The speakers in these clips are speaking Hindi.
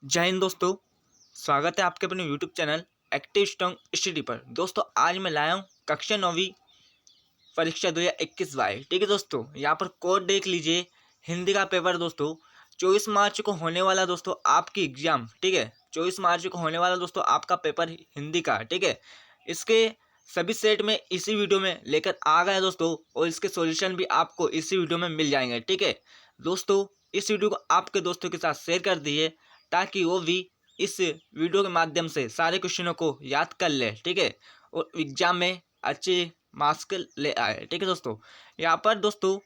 जय हिंद दोस्तों। स्वागत है आपके अपने YouTube channel active strong study पर। दोस्तों आज मैं लाया हूँ कक्षा 9वीं परीक्षा 2021 वाई। ठीक है दोस्तों, यहाँ पर कोड देख लीजिए। हिंदी का पेपर दोस्तों 24 मार्च को होने वाला दोस्तों आपकी एग्जाम। ठीक है, 24 मार्च को होने वाला दोस्तों आपका पेपर हिंदी का। ठीक है, इसके सभी सेट में इसी वीडियो में लेकर आ गए दोस्तों, और इसके सॉल्यूशन भी आपको इसी वीडियो में मिल जाएंगे। ठीक है दोस्तों, इस वीडियो को आपके दोस्तों के साथ शेयर कर दीजिए ताकि वो भी इस वीडियो के माध्यम से सारे क्वेश्चनों को याद कर ले। ठीक है, और एग्जाम में अच्छे मार्क्स ले आए। ठीक है दोस्तों, यहाँ पर दोस्तों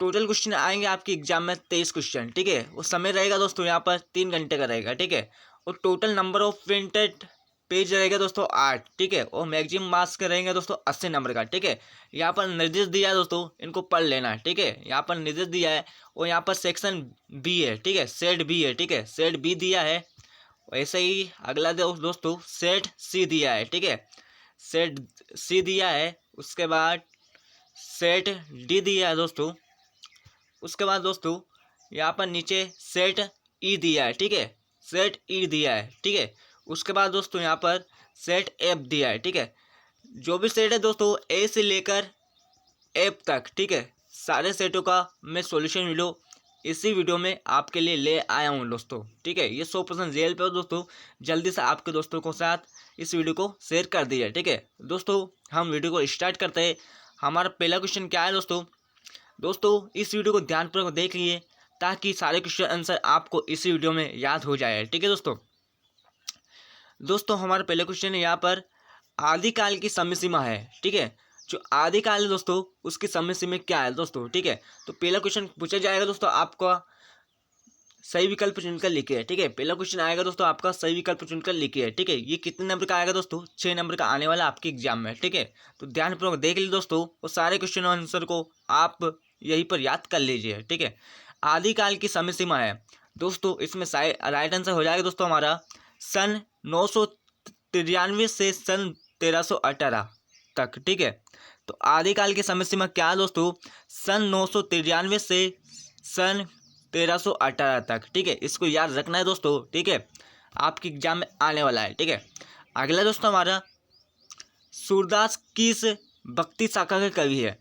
टोटल क्वेश्चन आएंगे आपकी एग्जाम में 23 क्वेश्चन। ठीक है, वो समय रहेगा दोस्तों यहाँ पर 3 घंटे का रहेगा। ठीक है, और total number of printed page रहेगा दोस्तों 8। ठीक है, और मैक्सिमम मार्क्स के रहेंगे दोस्तों 80 नंबर का। ठीक है, यहाँ पर निर्देश दिया है दोस्तों, इनको पढ़ लेना है। ठीक है, यहाँ पर निर्देश दिया है और यहाँ पर सेक्शन बी है। ठीक है, सेट बी है। ठीक है, सेट बी दिया है। वैसे ही अगला दोस्तों सेट सी दिया है। ठीक है, सेट सी दिया है। उसके बाद सेट डी दिया है दोस्तों। उसके बाद दोस्तों यहाँ पर नीचे सेट ई दिया है। ठीक है, सेट ई दिया है। ठीक है, उसके बाद दोस्तों यहाँ पर सेट एफ दिया है। ठीक है, जो भी सेट है दोस्तों ए से लेकर एफ तक। ठीक है, सारे सेटों का मैं सॉल्यूशन वीडियो इसी वीडियो में आपके लिए ले आया हूँ दोस्तों। ठीक है, ये 100% रियल पे हो दोस्तों। जल्दी से आपके दोस्तों के साथ इस वीडियो को शेयर कर दीजिए। ठीक है दोस्तों, हम वीडियो को स्टार्ट करते हैं। हमारा पहला क्वेश्चन क्या है दोस्तों इस वीडियो को ध्यानपूर्वक देख लिए ताकि सारे क्वेश्चन आंसर आपको इसी वीडियो में याद हो जाए। ठीक है दोस्तों हमारा पहला क्वेश्चन है यहाँ पर आदिकाल की समय सीमा है। ठीक है, जो आदिकाल है दोस्तों उसकी समय सीमा क्या है दोस्तों। ठीक है, तो पहला क्वेश्चन पूछा जाएगा दोस्तों, आपका सही विकल्प चुनकर लिखिए। ठीक है, पहला क्वेश्चन आएगा दोस्तों आपका सही विकल्प चुनकर लिखिए। ठीक है, ये कितने नंबर का आएगा दोस्तों? 6 नंबर का आने वाला आपके एग्जाम में। ठीक है, तो ध्यानपूर्वक देख लीजिए दोस्तों, और सारे क्वेश्चन आंसर को आप यहीं पर याद कर लीजिए। ठीक है, आदिकाल की समय सीमा है दोस्तों, इसमें राइट आंसर हो जाएगा दोस्तों हमारा सन 993 से सन 1318 तक। ठीक है, तो आदिकाल की समय सीमा क्या है दोस्तों? सन 993 से सन 1318 तक। ठीक है, इसको याद रखना है दोस्तों। ठीक है, आपके एग्जाम में आने वाला है। ठीक है, अगला दोस्तों हमारा सूरदास किस भक्ति शाखा के कवि है?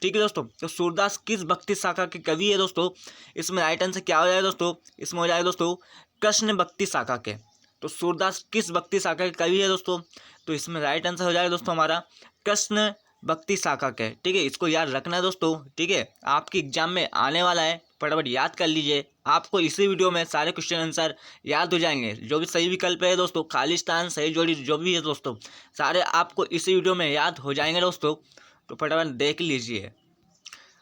ठीक है दोस्तों, तो सूरदास किस भक्ति शाखा के कवि है दोस्तों? इसमें राइट आंसर क्या हो जाएगा दोस्तों? इसमें हो जाएगा दोस्तों कृष्ण भक्ति शाखा के। तो सूरदास किस भक्ति शाखा के कवि है दोस्तों? तो इसमें राइट आंसर हो जाएगा दोस्तों हमारा कृष्ण भक्ति शाखा के। ठीक है, इसको याद रखना है दोस्तों। ठीक है, आपके एग्जाम में आने वाला है, फटाफट याद कर लीजिए। आपको इसी वीडियो में सारे क्वेश्चन आंसर याद हो जाएंगे। जो भी सही विकल्प है दोस्तों, खाली स्थान, सही जोड़ी जो भी है दोस्तों, सारे आपको इसी वीडियो में याद हो जाएंगे दोस्तों। तो फटाफट देख लीजिए।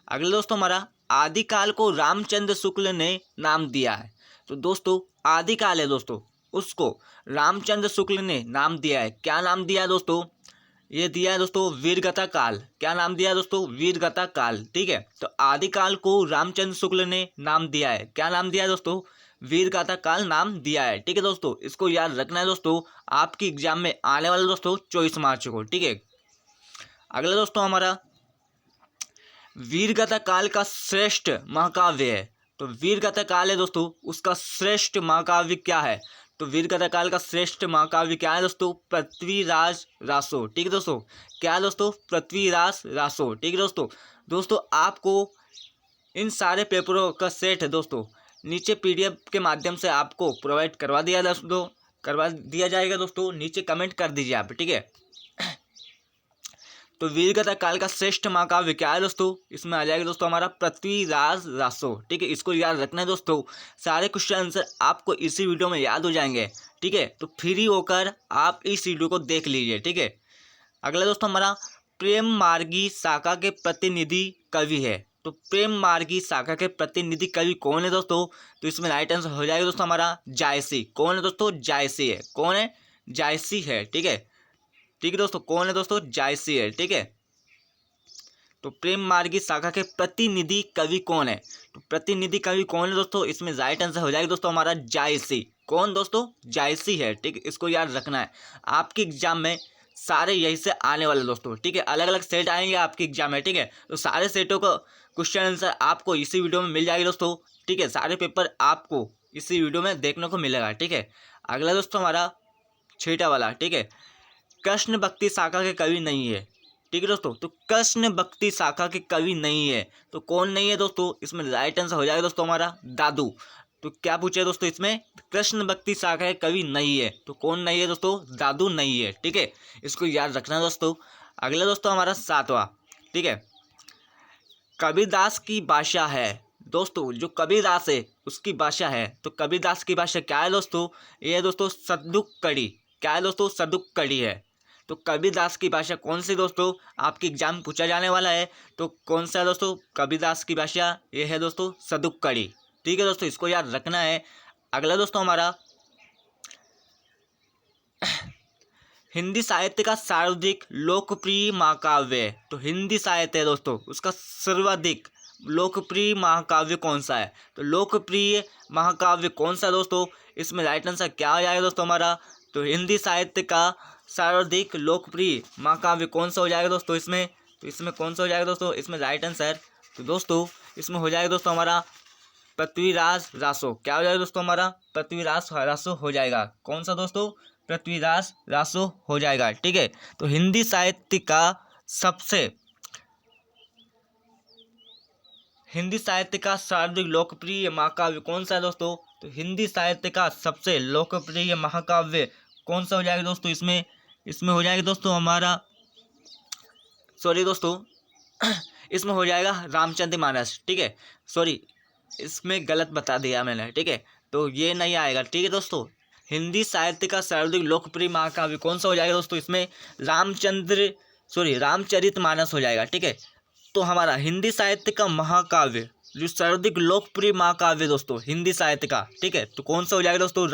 अगले दोस्तों हमारा आदिकाल को रामचंद्र शुक्ल ने नाम दिया है। तो दोस्तों आदिकाल है दोस्तों, उसको रामचंद्र शुक्ल ने नाम दिया है। क्या नाम दिया है दोस्तों? ये दिया है दोस्तों वीरगता काल। क्या नाम दिया है दोस्तों? वीरगता काल। ठीक है, तो आदिकाल को रामचंद्र शुक्ल ने नाम दिया है। क्या नाम दिया है दोस्तों? वीरगाथा काल नाम दिया है। ठीक है दोस्तों, इसको याद रखना है दोस्तों, आपकी एग्जाम में आने वाले दोस्तों 24 मार्च को। ठीक है, अगला दोस्तों हमारा वीरगाथा काल का श्रेष्ठ महाकाव्य है। तो वीरगाथा काल है दोस्तों, उसका श्रेष्ठ महाकाव्य क्या है? तो वीरगाथा काल का श्रेष्ठ महाकाव्य क्या है दोस्तों? पृथ्वीराज रासो। ठीक है दोस्तों, क्या है दोस्तों? पृथ्वीराज रासो। ठीक है दोस्तों आपको इन सारे पेपरों का सेट है दोस्तों, नीचे पीडीएफ के माध्यम से आपको प्रोवाइड करवा दिया जाएगा दोस्तों। नीचे कमेंट कर दीजिए आप। ठीक है, तो वीरगाथा काल का श्रेष्ठ महाकाव्य क्या है दोस्तों? इसमें आ जाएगा दोस्तों हमारा पृथ्वीराज रासो। ठीक है, इसको याद रखना है दोस्तों, सारे क्वेश्चन आंसर आपको इसी वीडियो में याद हो जाएंगे। ठीक है, तो फ्री होकर आप इस वीडियो को देख लीजिए। ठीक है, अगला दोस्तों हमारा प्रेम मार्गी शाखा के प्रतिनिधि कवि है। तो प्रेम मार्गी शाखा के प्रतिनिधि कवि कौन है दोस्तों? तो इसमें राइट आंसर हो जाएगा दोस्तों हमारा जायसी। कौन है दोस्तों? जायसी है। कौन है? जायसी है। ठीक है, ठीक है दोस्तों, कौन है दोस्तों? जायसी है। ठीक है, तो प्रेम मार्गी शाखा के प्रतिनिधि कवि कौन है? तो प्रतिनिधि कवि कौन है दोस्तों? इसमें राइट आंसर हो जाएगा दोस्तों हमारा जायसी। कौन दोस्तों? जायसी है। ठीक है, इसको याद रखना है, आपके एग्जाम में सारे यही से आने वाले दोस्तों। ठीक है, अलग अलग सेट आएंगे आपके एग्जाम में। ठीक है, तो सारे सेटों का क्वेश्चन आंसर आपको इसी वीडियो में मिल जाएगा दोस्तों। ठीक है, सारे पेपर आपको इसी वीडियो में देखने को मिलेगा। ठीक है, अगला दोस्तों हमारा छठा वाला। ठीक है, कृष्ण भक्ति शाखा के कवि नहीं है। ठीक है दोस्तों, तो कृष्ण भक्ति शाखा के कवि नहीं है तो कौन नहीं है दोस्तों? इसमें राइट आंसर हो जाएगा दोस्तों हमारा दादू। तो क्या पूछे दोस्तों इसमें? कृष्ण भक्ति शाखा के कवि नहीं है तो कौन नहीं है दोस्तों? दादू नहीं है। ठीक है, इसको याद रखना दोस्तों। अगला दोस्तों हमारा सातवां। ठीक है, कबीरदास की भाषा है। दोस्तों जो कबीरदास है उसकी भाषा है, तो कबीरदास की भाषा क्या है दोस्तों? ये है दोस्तों सद्दुक्कड़ी। क्या है दोस्तों? सद्दुक्कड़ी है। तो कबीरदास की भाषा कौन सी दोस्तों? आपकी एग्जाम में पूछा जाने वाला है, तो कौन सा है दोस्तों कबीरदास की भाषा? ये है दोस्तों सद्दुक्कड़ी। ठीक है दोस्तों, इसको याद रखना है। अगला दोस्तों हमारा हिंदी साहित्य का सर्वाधिक लोकप्रिय महाकाव्य। तो हिंदी साहित्य है दोस्तों, उसका सर्वाधिक लोकप्रिय महाकाव्य कौन सा है? तो लोकप्रिय महाकाव्य कौन सा दोस्तों? इसमें राइट आंसर क्या हो जाएगा दोस्तों हमारा? तो हिंदी साहित्य का सर्वाधिक लोकप्रिय महाकाव्य कौन सा हो जाएगा दोस्तों इसमें? तो इसमें कौन सा हो जाएगा दोस्तों? इसमें राइट आंसर तो दोस्तों इसमें हो जाएगा दोस्तों हमारा पृथ्वीराज रासो। क्या हो जाएगा दोस्तों हमारा? पृथ्वीराज रासो हो जाएगा। कौन सा दोस्तों? पृथ्वीराज रासो हो जाएगा। ठीक है, तो हिंदी साहित्य का सर्वाधिक लोकप्रिय महाकाव्य कौन सा है दोस्तों? तो हिंदी साहित्य का सबसे लोकप्रिय महाकाव्य कौन सा हो जाएगा दोस्तों इसमें हो जाएगा दोस्तों हमारा, सॉरी दोस्तों इसमें हो जाएगा रामचरितमानस। ठीक है, सॉरी इसमें गलत बता दिया मैंने। ठीक है, तो ये नहीं आएगा। ठीक है दोस्तों, हिंदी साहित्य का सर्वाधिक लोकप्रिय महाकाव्य कौन सा हो जाएगा दोस्तों इसमें? रामचरितमानस हो जाएगा। ठीक है, तो हमारा हिंदी साहित्य का महाकाव्य जो सर्वाधिक लोकप्रिय महाकाव्य दोस्तों हिंदी साहित्य का, ठीक है, तो कौन सा हो जाएगा दोस्तों?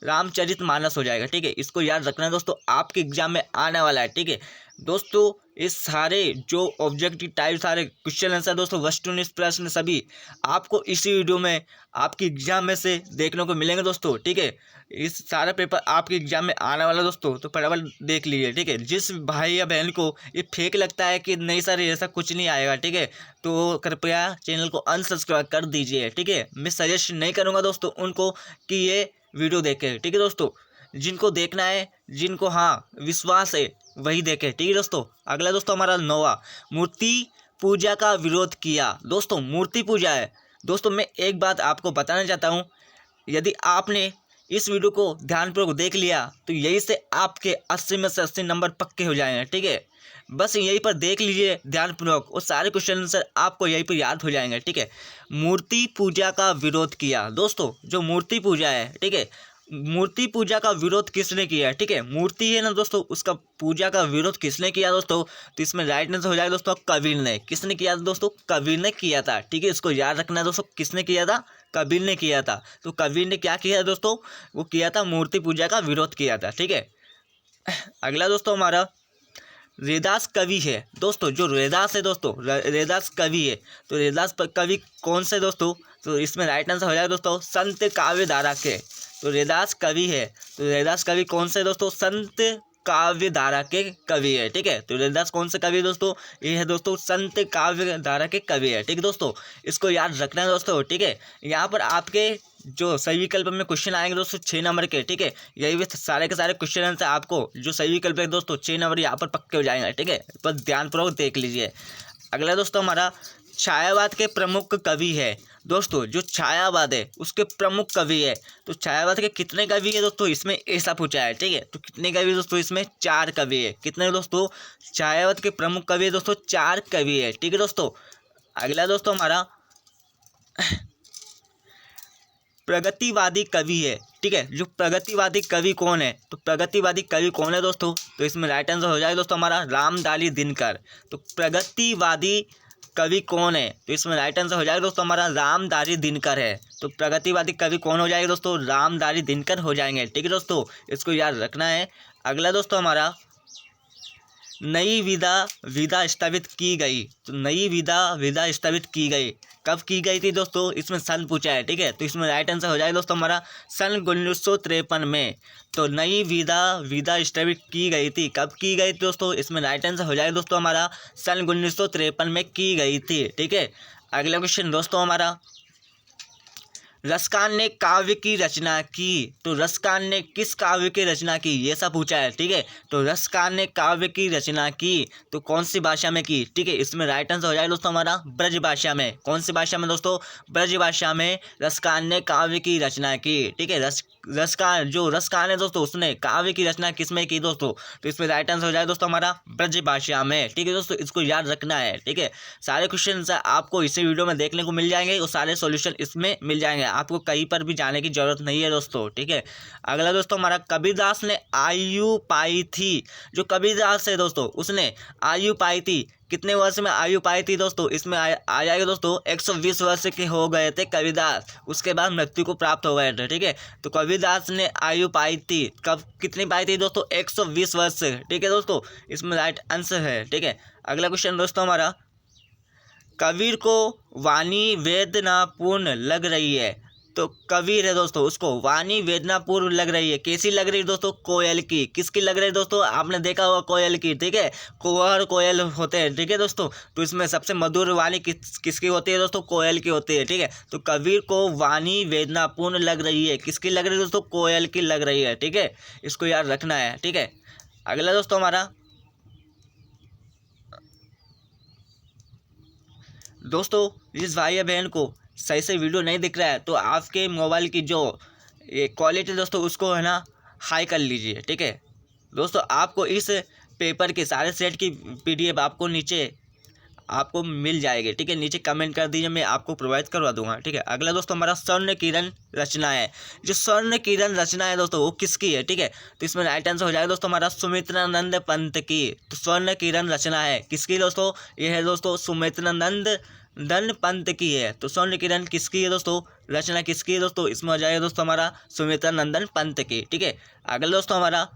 रामचरितमानस हो जाएगा। ठीक है, इसको याद रखना है दोस्तों, आपके एग्जाम में आने वाला है। ठीक है दोस्तों, इस सारे जो ऑब्जेक्टिव टाइप सारे क्वेश्चन आंसर दोस्तों वस्तुनिष्ठ प्रश्न सभी आपको इसी वीडियो में आपके एग्जाम में से देखने को मिलेंगे दोस्तों। ठीक है, इस सारा पेपर आपके एग्जाम में आने वाला दोस्तों, तो फटाफट देख लीजिए। ठीक है, जिस भाई या बहन को ये फेक लगता है कि नहीं सर ऐसा कुछ नहीं आएगा, ठीक है, तो कृपया चैनल को अनसब्सक्राइब कर दीजिए। ठीक है, मैं सजेस्ट नहीं करूँगा दोस्तों उनको कि ये वीडियो देखें। ठीक है दोस्तों, जिनको देखना है, जिनको हाँ विश्वास है वही देखे। ठीक है दोस्तों, अगला दोस्तों हमारा 9वां, मूर्ति पूजा का विरोध किया। दोस्तों मूर्ति पूजा है दोस्तों, मैं एक बात आपको बताना चाहता हूँ, यदि आपने इस वीडियो को ध्यानपूर्वक देख लिया तो यही से आपके 80 में से 80 नंबर पक्के हो जाएंगे। ठीक है, बस यहीं पर देख लीजिए ध्यानपूर्वक, और सारे क्वेश्चन आंसर आपको यहीं पर याद हो जाएंगे। ठीक है, मूर्ति पूजा का विरोध किया। दोस्तों जो मूर्ति पूजा है, ठीक है, मूर्ति पूजा का विरोध किसने किया? ठीक है, मूर्ति है ना दोस्तों, उसका पूजा का विरोध किसने किया दोस्तों? तो इसमें राइट आंसर हो जाएगा दोस्तों कबीर ने। किसने किया था दोस्तों? कबीर ने किया था। ठीक है, इसको याद रखना है दोस्तों, किसने किया था? कबीर ने किया था। तो कबीर ने क्या किया दोस्तों? वो किया था मूर्ति पूजा का विरोध किया था। ठीक है, अगला दोस्तों हमारा रैदास कवि है। दोस्तों जो रैदास है दोस्तों, रैदास कवि है, तो रैदास कवि कौन से दोस्तों? तो इसमें राइट आंसर हो जाएगा दोस्तों संत काव्य धारा के। तो रैदास कवि है, तो रैदास कवि कौन से दोस्तों? संत काव्य धारा के कवि है। ठीक है, तो रैदास कौन से कवि है दोस्तों? ये है दोस्तों संत काव्य धारा के कवि है। ठीक है दोस्तों, इसको याद रखना है दोस्तों। ठीक है, यहाँ पर आपके जो सही विकल्प में क्वेश्चन आएंगे दोस्तों 6 नंबर के। ठीक है, यही भी सारे के सारे क्वेश्चन आंसर आपको जो सही विकल्प है दोस्तों 6 नंबर यहाँ पर पक्के हो जाएंगे। ठीक है, बस ध्यानपूर्वक देख लीजिए। अगला दोस्तों हमारा छायावाद के प्रमुख कवि है। दोस्तों जो छायावाद है उसके प्रमुख कवि है, तो छायावाद के कितने कवि है दोस्तों? इसमें ऐसा पूछा है। ठीक है, तो कितने कवि दोस्तों? इसमें 4 कवि है। कितने दोस्तों? छायावाद के प्रमुख कवि है दोस्तों 4 कवि है। ठीक है दोस्तों, अगला दोस्तों हमारा प्रगतिवादी कवि है। ठीक है, जो प्रगतिवादी कवि कौन है? तो प्रगतिवादी कवि कौन है दोस्तों? तो इसमें राइट आंसर हो जाएगा दोस्तों हमारा रामधारी दिनकर। तो प्रगतिवादी कवि कौन है? तो इसमें राइट आंसर हो जाएगा दोस्तों हमारा रामधारी दिनकर है। तो प्रगतिवादी कवि कौन हो जाएगा दोस्तों? रामधारी दिनकर हो जाएंगे। ठीक है दोस्तों, इसको याद रखना है। अगला दोस्तों हमारा नई विधा स्थापित की गई। तो नई विधा स्थापित की गई, कब की गई थी दोस्तों? इसमें सन पूछा है। ठीक है, तो इसमें राइट आंसर हो जाएगा दोस्तों हमारा सन 1953 में। तो नई विधा स्थापित की गई थी, कब की गई थी दोस्तों? इसमें राइट आंसर हो जाएगा दोस्तों हमारा सन 1953 में की गई थी। ठीक है, अगला क्वेश्चन दोस्तों हमारा रसकान ने काव्य की रचना की, तो रसकान ने किस काव्य की रचना की, ये सब पूछा है। ठीक है, तो रसकान ने काव्य की रचना की तो कौन सी भाषा में की। ठीक है, इसमें राइट आंसर हो जाएगा दोस्तों हमारा ब्रज भाषा में। कौन सी भाषा में दोस्तों, ब्रज भाषा में रसकान ने काव्य की रचना की। ठीक है, रसकान है दोस्तों, उसने काव्य की रचना किसमें की दोस्तों, तो इसमें राइट आंसर हो जाएगा दोस्तों हमारा ब्रज भाषा में। ठीक है दोस्तों, इसको याद रखना है। ठीक है, सारे क्वेश्चन आपको इसी वीडियो में देखने को मिल जाएंगे और सारे सॉल्यूशन इसमें मिल जाएंगे, आपको कहीं पर भी जाने की जरूरत नहीं है दोस्तों। ठीक है, अगला दोस्तों हमारा कबीरदास ने आयु पाई थी। जो कबीरदास है दोस्तों, उसने आयु पाई थी, कितने वर्ष में आयु पाई थी दोस्तों, इसमें आ जाएगा दोस्तों 120 वर्ष के हो गए थे कबीरदास, उसके बाद मृत्यु को प्राप्त हो गए थे। ठीक है, तो कबीरदास ने आयु पाई थी कब, कितनी पाई थी दोस्तों, 120 वर्ष। ठीक है दोस्तों, इसमें राइट आंसर है। ठीक है, अगला क्वेश्चन दोस्तों हमारा, कबीर को वाणी वेदनापूर्ण लग रही है। तो कबीर है दोस्तों, उसको वाणी वेदनापूर्ण लग रही है, कैसी लग रही है दोस्तों, कोयल की। किसकी लग रही है दोस्तों, आपने देखा होगा कोयल की। ठीक है, कुंवर कोयल होते हैं। ठीक है दोस्तों, तो इसमें सबसे मधुर वाणी किसकी होती है दोस्तों, कोयल की होती है। ठीक है, तो कबीर को वाणी वेदनापूर्ण लग रही है, किसकी लग रही है दोस्तों, कोयल की लग रही है। ठीक है, इसको याद रखना है। ठीक है, अगला दोस्तों हमारा, दोस्तों जिस भाई या बहन को सही से वीडियो नहीं दिख रहा है तो आपके मोबाइल की जो ये क्वालिटी दोस्तों उसको है ना हाई कर लीजिए। ठीक है दोस्तों, आपको इस पेपर के सारे सेट की PDF आपको नीचे आपको मिल जाएगी। ठीक है, नीचे कमेंट कर दीजिए, मैं आपको प्रोवाइड करवा दूंगा। ठीक है, अगला दोस्तों हमारा स्वर्ण किरण रचना है। जो स्वर्ण किरण रचना है दोस्तों वो किसकी है। ठीक है, तो इसमें राइट आंसर हो जाएगा दोस्तों हमारा सुमित्रानंद पंत की। तो स्वर्ण किरण रचना है किसकी दोस्तों, ये है दोस्तों सुमित्रानंद पंत की है। तो स्वर्ण किरण किसकी है दोस्तों, रचना किसकी है दोस्तों, इसमें हो जाएगा दोस्तों हमारा सुमित्रानंदन पंत की। ठीक है, अगला दोस्तों हमारा,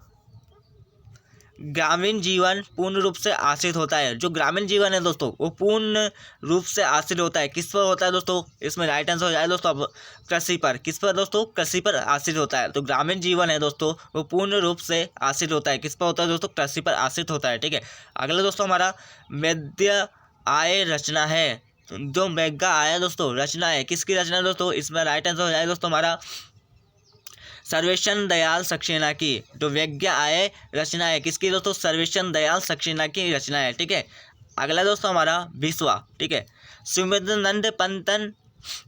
ग्रामीण जीवन पूर्ण रूप से आश्रित होता है। जो ग्रामीण जीवन है दोस्तों वो पूर्ण रूप से आश्रित होता है, किस पर होता है दोस्तों, इसमें राइट आंसर हो जाएगा दोस्तों अब कृषि पर। किस पर दोस्तों, कृषि पर आश्रित होता है। तो ग्रामीण जीवन है दोस्तों वो पूर्ण रूप से आश्रित होता है, किस पर होता है दोस्तों, कृषि पर आश्रित होता है। ठीक है, अगला दोस्तों हमारा मेद्य आय रचना है। जो मेगा आया दोस्तों रचना है, किसकी रचना है दोस्तों, इसमें राइट आंसर हो जाएगा दोस्तों हमारा सर्वेश्वर दयाल सक्सेना की। जो वैज्ञा आय रचना है किसकी दोस्तों, सर्वेश्वर दयाल सक्सेना की रचना है। ठीक है, अगला दोस्तों हमारा विश्वा। ठीक है, सुमित्रानंद पंतन,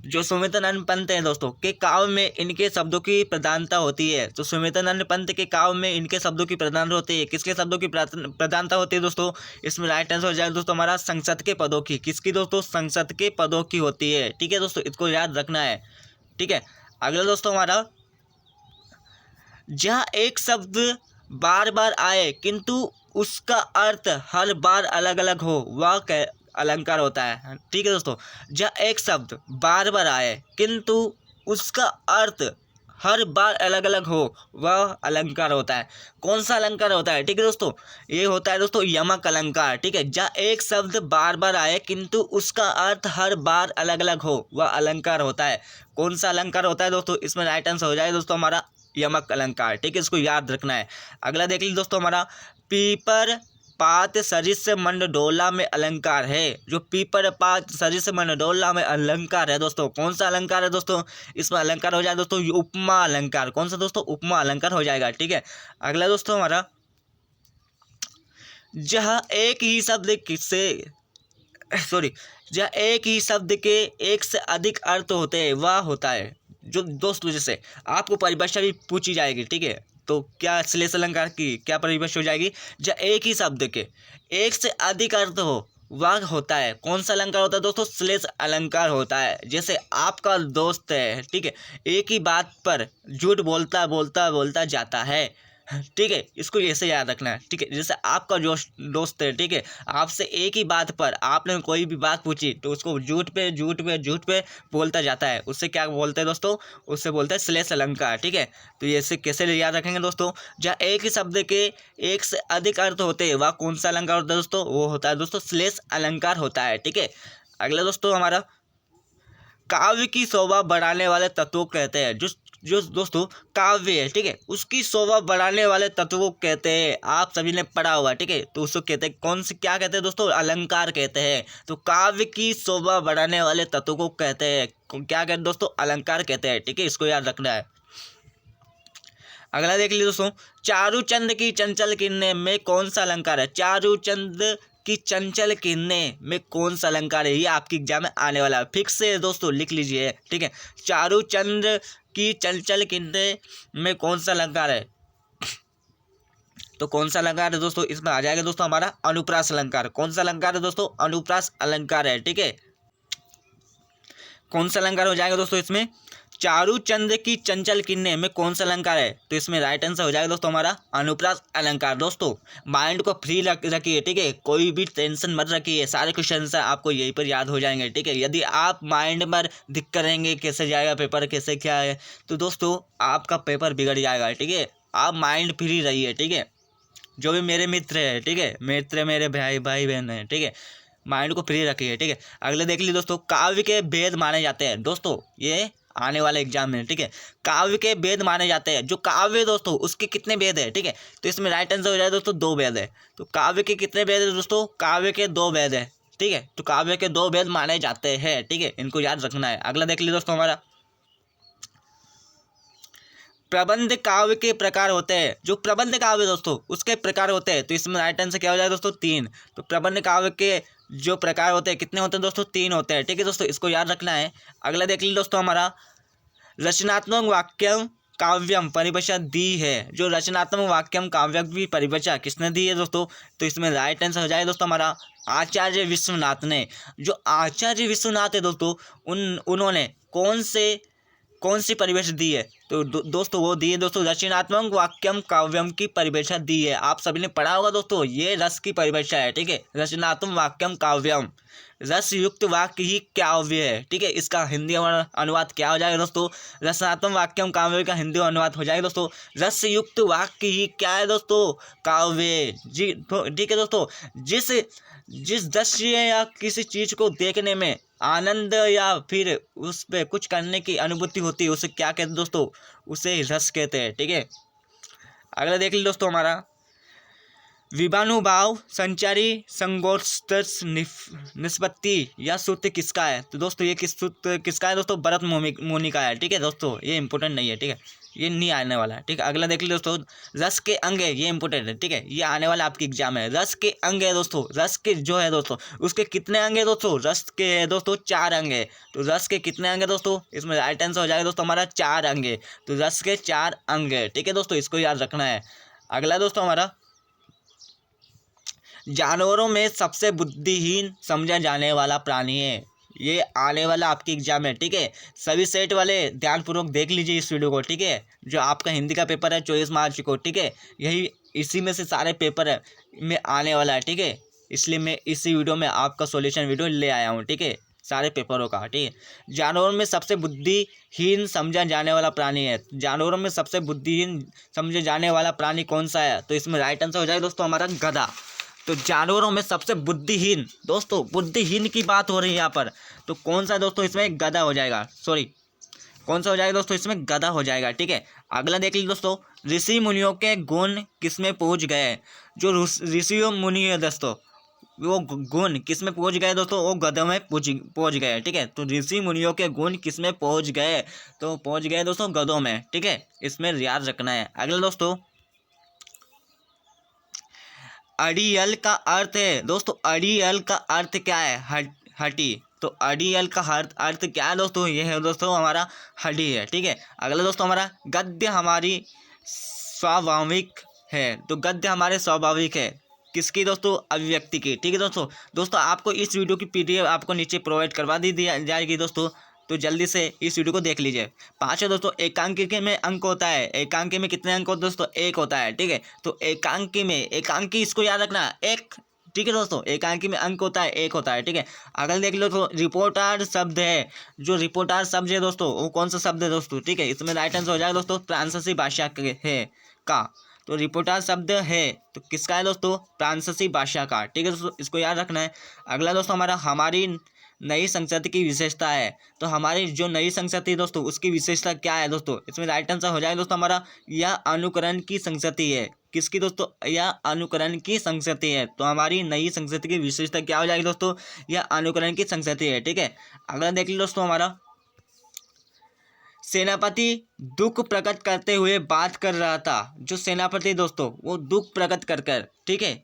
जो सुमित्रानंद पंत है दोस्तों के काव्य में इनके शब्दों की प्रधानता होती है। तो सुमित्रानंद पंत के काव्य में इनके शब्दों की प्रधानता होती है, किसके शब्दों की प्रधानता होती है दोस्तों, इसमें राइट आंसर हो जाएगा दोस्तों हमारा संसद के पदों की। किसकी दोस्तों, संसद के पदों की होती है। ठीक है दोस्तों, इसको याद रखना है। ठीक है, अगला दोस्तों हमारा, जहाँ एक शब्द बार बार आए किंतु उसका अर्थ हर बार अलग अलग हो वह अलंकार होता है। ठीक है दोस्तों, जहाँ एक शब्द बार बार आए किंतु उसका अर्थ हर बार अलग अलग हो वह अलंकार होता है। कौन सा अलंकार होता है, ठीक है दोस्तों, ये होता है दोस्तों यमक अलंकार। ठीक है, जहाँ एक शब्द बार बार आए किंतु उसका अर्थ हर बार अलग अलग हो वह अलंकार होता है। कौन सा अलंकार होता है दोस्तों, इसमें राइट आंसर हो जाए दोस्तों हमारा यमक अलंकार। ठीक है, इसको याद रखना है। अगला देख लीजिए दोस्तों हमारा, पीपर पात सरिस मंडोला में अलंकार है। जो पीपर पात सरिस मंडोला में अलंकार है दोस्तों, कौन सा अलंकार है दोस्तों, इसमें अलंकार हो जाए दोस्तों उपमा अलंकार। कौन सा दोस्तों, उपमा अलंकार हो जाएगा। ठीक है, अगला दोस्तों हमारा, जहाँ एक ही शब्द जहाँ एक ही शब्द के एक से अधिक अर्थ होते हैं वह होता है। जो दोस्तों जैसे आपको परिभाषा भी पूछी जाएगी। ठीक है, तो क्या श्लेष अलंकार की क्या परिभाषा हो जाएगी, जहाँ एक ही शब्द के एक से अधिक अर्थ हो वह होता है। कौन सा अलंकार होता है दोस्तों, श्लेष अलंकार होता है। जैसे आपका दोस्त है, ठीक है, एक ही बात पर झूठ बोलता बोलता बोलता जाता है। ठीक है, इसको ऐसे याद रखना है। ठीक है, जैसे आपका जो दोस्त है, ठीक है, आपसे एक ही बात पर आपने कोई भी बात पूछी तो उसको झूठ पे बोलता जाता है, उससे क्या बोलते हैं दोस्तों, उससे बोलते हैं श्लेष अलंकार। ठीक है, तो ये ऐसे कैसे याद रखेंगे दोस्तों, जहाँ एक ही शब्द के एक से अधिक अर्थ होते हैं वह कौन सा अलंकार होता है दोस्तों, वो होता है दोस्तों श्लेष अलंकार होता है। ठीक है, अगला दोस्तों हमारा, काव्य की शोभा बढ़ाने वाले तत्वों कहते हैं। जो दोस्तों काव्य है, ठीक है, उसकी शोभा बढ़ाने वाले तत्वों कहते हैं। आप सभी ने पढ़ा हुआ, ठीक है, तो उसको कहते हैं कौन से, क्या कहते हैं दोस्तों, अलंकार कहते हैं। तो काव्य की शोभा बढ़ाने वाले तत्वों को कहते हैं क्या कहते हैं दोस्तों, अलंकार कहते हैं, ठीक है, इसको याद रखना है। अगला देख लीजिए दोस्तों, चारुचंद की चंचल किरणें में कौन सा अलंकार है? चारुचंद की चंचल किरणें में कौन सा अलंकार है? ये आपकी एग्जाम में आने वाला है, फिक्स से दोस्तों लिख लीजिए, ठीक है। चारुचंद की चंचल किरणें में कौन सा अलंकार है? तो कौन सा अलंकार है दोस्तों? इसमें आ जाएगा दोस्तों हमारा अनुप्रास अलंकार। कौन सा अलंकार है दोस्तों? अनुप्रास अलंकार है, ठीक है। कौन सा अलंकार हो जाएगा दोस्तों इसमें? चारुचंद की चंचल किरणें में कौन सा अलंकार है? तो इसमें राइट आंसर हो जाएगा दोस्तों हमारा अनुप्रास अलंकार। दोस्तों माइंड को फ्री रखिए, ठीक है, कोई भी टेंशन मत रखिए, सारे क्वेश्चन आपको यहीं पर याद हो जाएंगे, ठीक है। यदि आप माइंड पर दिख करेंगे कैसे जाएगा पेपर, कैसे क्या है, तो दोस्तों आपका पेपर बिगड़ जाएगा, ठीक है। आप माइंड फ्री रहिए, ठीक है। जो भी मेरे मित्र है, ठीक है, मित्र मेरे भाई बहन है, ठीक है, माइंड को फ्री रखिए, ठीक है। अगले देख लीजिए दोस्तों, काव्य के भेद माने जाते हैं। दोस्तों ये आने वाले एग्जाम में, ठीक है, काव्य के भेद माने जाते हैं। जो काव्य है दोस्तों उसके कितने भेद है? ठीक है, तो इसमें राइट आंसर हो जाए दोस्तों 2 भेद है। तो काव्य के कितने भेद है दोस्तों? काव्य के 2 भेद है, ठीक है। तो काव्य के 2 भेद माने जाते हैं, ठीक है, इनको याद रखना है। अगला देख लीजिए दोस्तों, हमारा प्रबंध काव्य के प्रकार होते हैं। जो प्रबंध काव्य दोस्तों उसके प्रकार होते हैं, तो इसमें राइट आंसर क्या हो जाएगा दोस्तों? 3। तो प्रबंध काव्य के जो प्रकार होते हैं कितने होते हैं दोस्तों? 3 होते हैं, ठीक है दोस्तों, इसको याद रखना है। अगला देख लीजिए दोस्तों, हमारा रचनात्मक वाक्यम काव्यम परिभाषा दी है। जो रचनात्मक वाक्यम काव्यम की परिभाषा किसने दी है दोस्तों? तो इसमें राइट आंसर हो जाएगा दोस्तों हमारा आचार्य विश्वनाथ ने। जो आचार्य विश्वनाथ है दोस्तों उन्होंने कौन सी परिभाषा दी है? तो दोस्तों वो दी है दोस्तों रचनात्मक वाक्यम काव्यम की परिभाषा दी है। आप सभी ने पढ़ा होगा दोस्तों, ये रस की परिभाषा है, ठीक है। रचनात्मक वाक्यम काव्यम, रस युक्त वाक्य ही काव्य है, ठीक है। इसका हिंदी अनुवाद क्या हो जाएगा दोस्तों? रचनात्मक वाक्यम काव्य का हिंदी अनुवाद हो जाएगा दोस्तों रस युक्त वाक्य ही क्या है दोस्तों? काव्य जी, ठीक है दोस्तों। जिस दृश्य या किसी चीज को देखने में आनंद या फिर उस पर कुछ करने की अनुभूति होती है उसे क्या कहते हैं दोस्तों? उसे रस कहते हैं, ठीक है। अगला देख लीजिए दोस्तों, हमारा विभानुभाव संचारी संगोष्ठ निष्पत्ति या सूत्र किसका है? तो दोस्तों ये सूत्र किसका है दोस्तों? भरत मुनि का है, ठीक है दोस्तों, ये इंपॉर्टेंट नहीं है, ठीक है, ये नहीं आने वाला है, ठीक है। अगला देख लीजिए दोस्तों, रस के अंग है, ये इंपॉर्टेंट है, ठीक है, ये आने वाला आपकी एग्जाम है। रस के अंग है दोस्तों, रस के जो है दोस्तों उसके कितने अंग है दोस्तों? रस के है दोस्तों 4 अंग है। तो रस के कितने अंग है दोस्तों? इसमें राइट आंसर हो जाएगा दोस्तों हमारा 4 अंग है। तो रस के 4 अंग है, ठीक है दोस्तों, इसको याद रखना है। अगला दोस्तों हमारा जानवरों में सबसे बुद्धिहीन समझा जाने वाला प्राणी है। ये आने वाला आपकी एग्जाम है, ठीक है। सभी सेट वाले ध्यानपूर्वक देख लीजिए इस वीडियो को, ठीक है। जो आपका हिंदी का पेपर है 24 मार्च को, ठीक है, यही इसी में से सारे पेपर है में आने वाला है, ठीक है। इसलिए मैं इसी वीडियो में आपका सॉल्यूशन वीडियो ले आया हूँ, ठीक है, सारे पेपरों का, ठीक है। जानवरों में सबसे बुद्धिहीन समझा जाने वाला प्राणी है। जानवरों में सबसे बुद्धिहीन समझे जाने वाला प्राणी कौन सा है? तो इसमें राइट आंसर हो जाएगा दोस्तों हमारा गधा। तो जानवरों में सबसे बुद्धिहीन, दोस्तों बुद्धिहीन की बात हो रही है यहाँ पर, तो कौन सा दोस्तों इसमें गधा हो जाएगा, सॉरी कौन सा हो जाएगा दोस्तों? इसमें गधा हो जाएगा, ठीक है। अगला देख लीजिए दोस्तों, ऋषि मुनियों के गुण किसमें पहुँच गए? जो ऋषि मुनि है दोस्तों वो गुण किस में पहुँच गए दोस्तों? वो गधों में पहुँच गए, ठीक है। तो ऋषि मुनियों के गुण किस में पहुँच गए? तो पहुँच गए दोस्तों गधों में, ठीक है, इसमें याद रखना है। अगला दोस्तों, अड़ियल का अर्थ है दोस्तों, अड़ियल का अर्थ क्या है? हड्डी। तो अड़ियल का अर्थ क्या है दोस्तों? ये है दोस्तों हमारा हड्डी है, ठीक है। अगला दोस्तों, हमारा गद्य हमारी स्वाभाविक है। तो गद्य हमारे स्वाभाविक है किसकी दोस्तों? अभिव्यक्ति की, ठीक है दोस्तों आपको इस वीडियो की PDF आपको नीचे प्रोवाइड करवा दी जाएगी दोस्तों, तो जल्दी से इस वीडियो को देख लीजिए। 5 है दोस्तों, एकांकी में अंक होता है। एकांकी में कितने अंक होते हैं दोस्तों? 1 होता है, ठीक है। तो एकांकी इसको याद रखना 1, ठीक है दोस्तों, एकांकी में अंक होता है 1 होता है, ठीक है। अगले देख लो तो रिपोर्टर शब्द है। जो रिपोर्टर शब्द है दोस्तों वो कौन सा शब्द है दोस्तों? ठीक है, इसमें राइट आंसर हो जाएगा दोस्तों फ्रांसीसी भाषा है का। तो रिपोर्टर शब्द है तो किसका है दोस्तों? फ्रांसीसी भाषा का, ठीक है दोस्तों, इसको याद रखना है। अगला दोस्तों, हमारा हमारी नई संस्कृति की विशेषता है। तो हमारी जो नई संस्कृति है दोस्तों उसकी विशेषता क्या है दोस्तों? इसमें राइट आंसर हो जाएगा दोस्तों हमारा यह अनुकरण की संस्कृति है। किसकी दोस्तों? यह अनुकरण की संस्कृति है। तो हमारी नई संस्कृति की विशेषता क्या हो जाएगी दोस्तों? यह अनुकरण की संस्कृति है, ठीक है। अगला देख लीजिए दोस्तों, हमारा सेनापति दुख प्रकट करते हुए बात कर रहा था। जो सेनापति दोस्तों वो दुख प्रकट कर कर, ठीक है,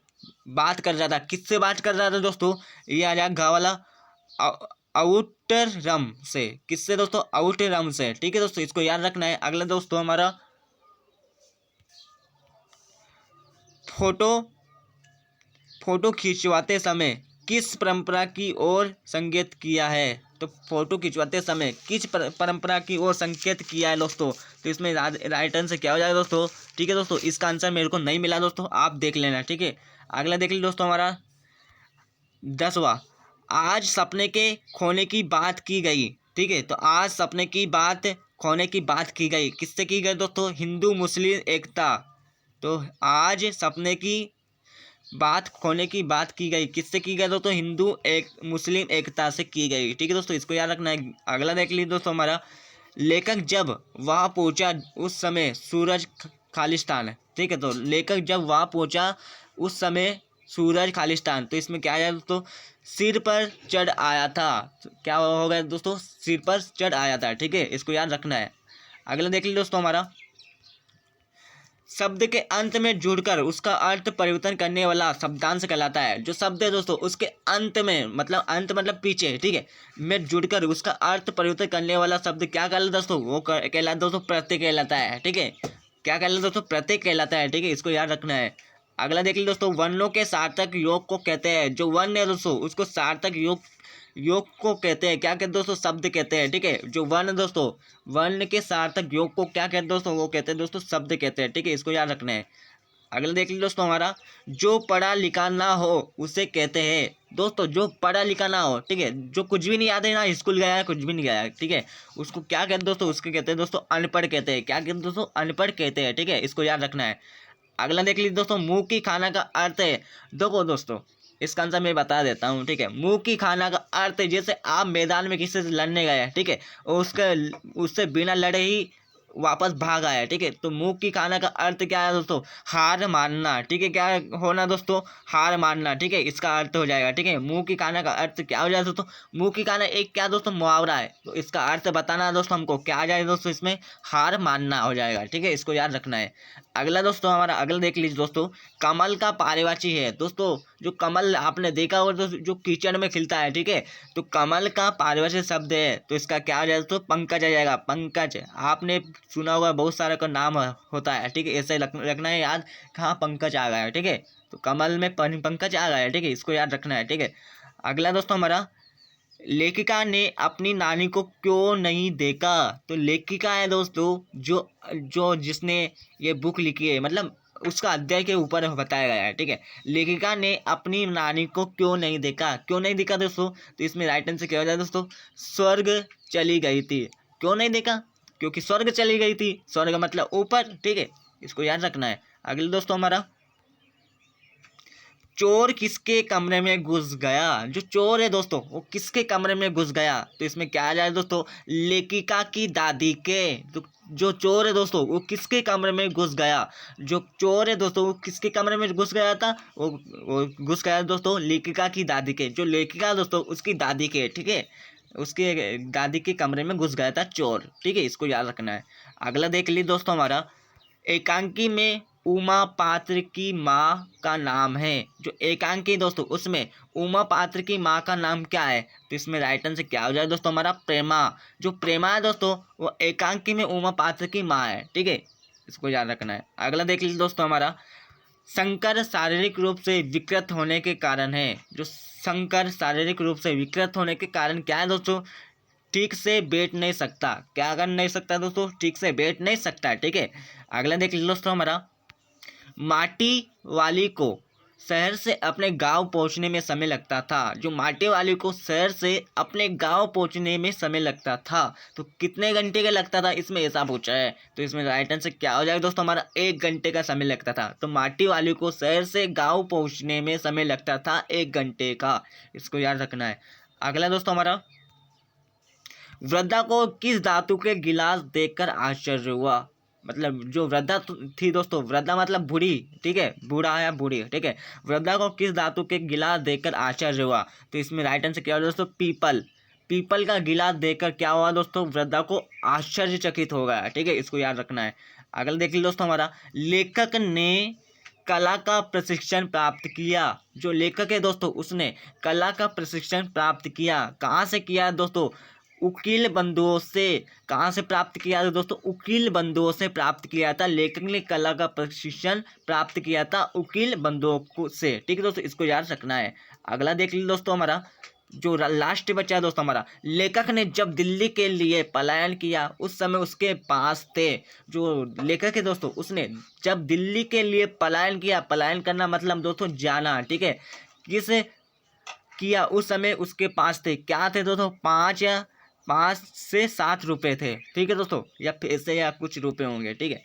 बात कर रहा था। किससे बात कर रहा था दोस्तों? ये आ जाएगा घ वाला आउटरम से। किससे दोस्तों? आउटरम से, ठीक है दोस्तों, इसको याद रखना है। अगला दोस्तों हमारा फोटो खिंचवाते समय किस परंपरा की ओर संकेत किया है? तो फोटो खिंचवाते समय किस परंपरा की ओर संकेत किया है दोस्तों? तो इसमें राइट आंसर क्या हो जाएगा दोस्तों? ठीक है दोस्तों, इसका आंसर मेरे को नहीं मिला दोस्तों, आप देख लेना, ठीक है। अगला देख लीजिए दोस्तों हमारा 10वां, आज सपने के खोने की बात की गई, ठीक है। तो आज सपने की बात खोने की बात की गई, किससे की गई दोस्तों? हिंदू मुस्लिम एकता। तो आज सपने की बात खोने की बात की गई, किससे की गई दोस्तों? हिंदू मुस्लिम एकता से की गई, ठीक है दोस्तों, इसको याद रखना है। अगला देख लीजिए दोस्तों हमारा, लेखक जब वहाँ पहुँचा उस समय सूरज खालिस्तान, ठीक है। तो लेखक जब वहाँ पहुँचा उस समय सूरज खालिस्तान, तो इसमें क्या है दोस्तों? सिर पर चढ़ आया था। तो क्या होगा दोस्तों? सिर पर चढ़ आया था, ठीक है, इसको याद रखना है। अगला देख लीजिए दोस्तों हमारा, शब्द के अंत में जुड़कर उसका अर्थ परिवर्तन करने वाला शब्दांश कहलाता है। जो शब्द है दोस्तों उसके अंत में, मतलब अंत मतलब पीछे, ठीक है, में जुड़कर उसका अर्थ परिवर्तन करने वाला शब्द क्या कहलाता है दोस्तों? वो कहलाता है दोस्तों प्रत्यय कहलाता है, ठीक है। क्या कहलाता है दोस्तों? प्रत्यय कहलाता है, ठीक है, इसको याद रखना है। अगला देख लीजिए दोस्तों, वर्णों के सार्थक योग को कहते हैं। जो वर्ण है दोस्तों उसको सार्थक योग को कहते हैं। क्या कहते हैं दोस्तों? शब्द कहते हैं, ठीक है। जो वर्ण दोस्तों, वर्ण के सार्थक योग को क्या कहते हैं दोस्तों? वो कहते हैं दोस्तों शब्द कहते हैं, ठीक है, इसको याद रखना है। अगला देख लीजिए दोस्तों हमारा, जो पढ़ा लिखा ना हो उसे कहते हैं। दोस्तों जो पढ़ा लिखा ना हो, ठीक है, जो कुछ भी नहीं आता है ना, स्कूल गया है कुछ भी नहीं गया है, ठीक है, उसको क्या कहते हैं दोस्तों? उसको कहते हैं दोस्तों अनपढ़ कहते हैं। क्या कहते हैं दोस्तों? अनपढ़ कहते हैं, ठीक है, इसको याद रखना है। अगला देख लीजिए दोस्तों, मुंह की खाना का अर्थ है। देखो दोस्तों इसका आंसर मैं बता देता हूँ, ठीक है। मुंह की खाना का अर्थ है, जैसे आप मैदान में किसी से लड़ने गए हैं, ठीक है, और उससे बिना लड़े ही वापस भाग आया, ठीक है। तो मुंह की खाना का अर्थ क्या है दोस्तों? हार मानना, ठीक है। क्या होना दोस्तों? हार मानना, ठीक है, इसका अर्थ हो जाएगा, ठीक है। मुंह की खाना का अर्थ क्या हो जाएगा दोस्तों? मुंह की खाना एक क्या दोस्तों? मुहावरा है। तो इसका अर्थ बताना है दोस्तों हमको, क्या आ जाएगा दोस्तों? इसमें हार मानना हो जाएगा, ठीक है, इसको याद रखना है। अगला दोस्तों हमारा, अगला देख लीजिए दोस्तों, कमल का पारिभाषिक है। दोस्तों जो कमल आपने देखा होगा दोस्तों, जो कीचड़ में खिलता है, ठीक है, तो कमल का पारिभाषिक शब्द है, तो इसका क्या आ जाएगा दोस्तों? पंकज आ जाएगा। पंकज आपने सुना होगा, बहुत सारा का नाम होता है, ठीक है, ऐसे रखना है याद, कहाँ पंकज आ गया है, ठीक है। तो कमल में पंकज आ गया है, ठीक है, इसको याद रखना है, ठीक है। अगला दोस्तों हमारा, लेखिका ने अपनी नानी को क्यों नहीं देखा? तो लेखिका है दोस्तों जो जो जिसने ये बुक लिखी है, मतलब उसका अध्याय के ऊपर बताया गया है, ठीक है। लेखिका ने अपनी नानी को क्यों नहीं देखा? क्यों नहीं देखा दोस्तों? तो इसमें राइट आंसर क्या हो जाए दोस्तों? स्वर्ग चली गई थी। क्यों नहीं देखा? क्योंकि स्वर्ग चली गई थी। स्वर्ग मतलब ऊपर, ठीक है, इसको याद रखना है। अगले दोस्तों हमारा, चोर किसके कमरे में घुस गया? जो चोर है दोस्तों वो किसके कमरे में घुस गया? तो इसमें क्या आ जाए दोस्तों? लेखिका की दादी के। तो जो चोर है दोस्तों वो किसके कमरे में घुस गया? जो चोर है दोस्तों वो किसके कमरे में घुस गया था? वो घुस गया दोस्तों लेखिका की दादी के। जो लेखिका है दोस्तों उसकी दादी के, ठीक है, उसके दादी के कमरे में घुस गया था चोर, ठीक है, इसको याद रखना है। अगला देख लीजिए दोस्तों हमारा, एकांकी में उमा पात्र की माँ का नाम है। जो एकांकी दोस्तों उसमें उमा पात्र की माँ का नाम क्या है? तो इसमें राइट आंसर क्या हो जाए दोस्तों हमारा? प्रेमा। जो प्रेमा है दोस्तों वो एकांकी में उमा पात्र की माँ है, ठीक है, इसको याद रखना है। अगला देख लीजिए दोस्तों हमारा, शंकर शारीरिक रूप से विकृत होने के कारण है। जो शंकर शारीरिक रूप से विकृत होने के कारण क्या है दोस्तों? ठीक से बैठ नहीं सकता। क्या कर नहीं सकता दोस्तों? ठीक से बैठ नहीं सकता, ठीक है। अगला देख लीजिए दोस्तों हमारा, माटी वाली को शहर से अपने गांव पहुंचने में समय लगता था। जो माटी वाली को शहर से अपने गांव पहुंचने में समय लगता था, तो कितने घंटे का लगता था इसमें ऐसा पूछा है। तो इसमें राइट आंसर क्या हो जाएगा दोस्तों हमारा? 1 घंटे का समय लगता था। तो माटी वाली को शहर से गांव पहुंचने में समय लगता था 1 घंटे का, इसको याद रखना है। अगला दोस्तों हमारा, वृद्धा को किस धातु के गिलास देखकर आश्चर्य हुआ? मतलब जो वृद्धा थी दोस्तों, वृद्धा मतलब बूढ़ी, ठीक है, बूढ़ा या बूढ़ी, ठीक है, वृद्धा को किस धातु के गिलास देखकर आश्चर्य हुआ? तो इसमें राइट आंसर क्या होगा दोस्तों? पीपल। पीपल का गिलास देखकर क्या हुआ दोस्तों, वृद्धा को आश्चर्यचकित हो गया। ठीक है, इसको याद रखना है। अगला देख लीजिए दोस्तों हमारा, लेखक ने कला का प्रशिक्षण प्राप्त किया। जो लेखक है दोस्तों उसने कला का प्रशिक्षण प्राप्त किया। कहाँ से किया दोस्तों, उकील बंधुओं से। कहाँ से प्राप्त किया था दोस्तों, उकील बंधुओं से प्राप्त किया था। लेखक ने कला का प्रशिक्षण प्राप्त किया था उकील बंधुओं से। ठीक है दोस्तों, इसको याद रखना है। अगला देख लीजिए दोस्तों हमारा, जो लास्ट बचा है दोस्तों हमारा, लेखक ने जब दिल्ली के लिए पलायन किया उस समय उसके पास थे। जो लेखक है दोस्तों उसने जब दिल्ली के लिए पलायन किया, पलायन करना मतलब दोस्तों जाना। ठीक है, किस किया उस समय उसके पास थे, क्या थे दोस्तों, 5 से 7 रुपये थे। ठीक है दोस्तों, या पैसे या कुछ रुपए होंगे। ठीक है,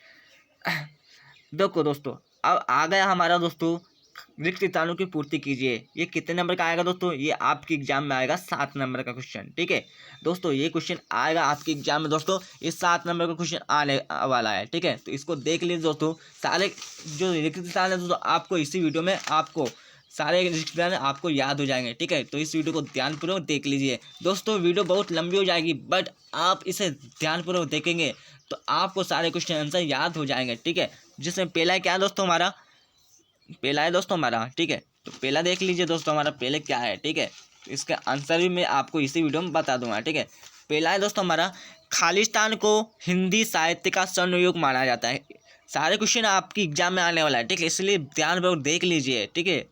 देखो दोस्तों अब आ गया हमारा दोस्तों, रिक्त स्थानों की पूर्ति कीजिए। ये कितने नंबर का आएगा दोस्तों, ये आपके एग्जाम में आएगा 7 नंबर का क्वेश्चन। ठीक है दोस्तों, ये क्वेश्चन आएगा आपके एग्जाम में दोस्तों, ये 7 नंबर का क्वेश्चन आने वाला है। ठीक है, तो इसको देख लीजिए दोस्तों। सारे जो रिक्त स्थान है दोस्तों आपको इसी वीडियो में आपको सारे रिक्त स्थान आपको याद हो जाएंगे। ठीक है, तो इस वीडियो को ध्यानपूर्वक देख लीजिए दोस्तों। वीडियो बहुत लंबी हो जाएगी, बट आप इसे ध्यानपूर्वक देखेंगे तो आपको सारे क्वेश्चन आंसर याद हो जाएंगे। ठीक है, जिसमें पहला क्या है दोस्तों हमारा, पहला है दोस्तों हमारा, ठीक है, तो पहला देख लीजिए दोस्तों हमारा पहले क्या है। ठीक है, तो इसका आंसर भी मैं आपको इसी वीडियो में बता दूंगा। ठीक है, पहला है दोस्तों हमारा, खालिस्तान को हिंदी साहित्य का स्वर्णयुग माना जाता है। सारे क्वेश्चन आपकी एग्जाम में आने वाला है। ठीक है, इसलिए ध्यान देख लीजिए। ठीक है,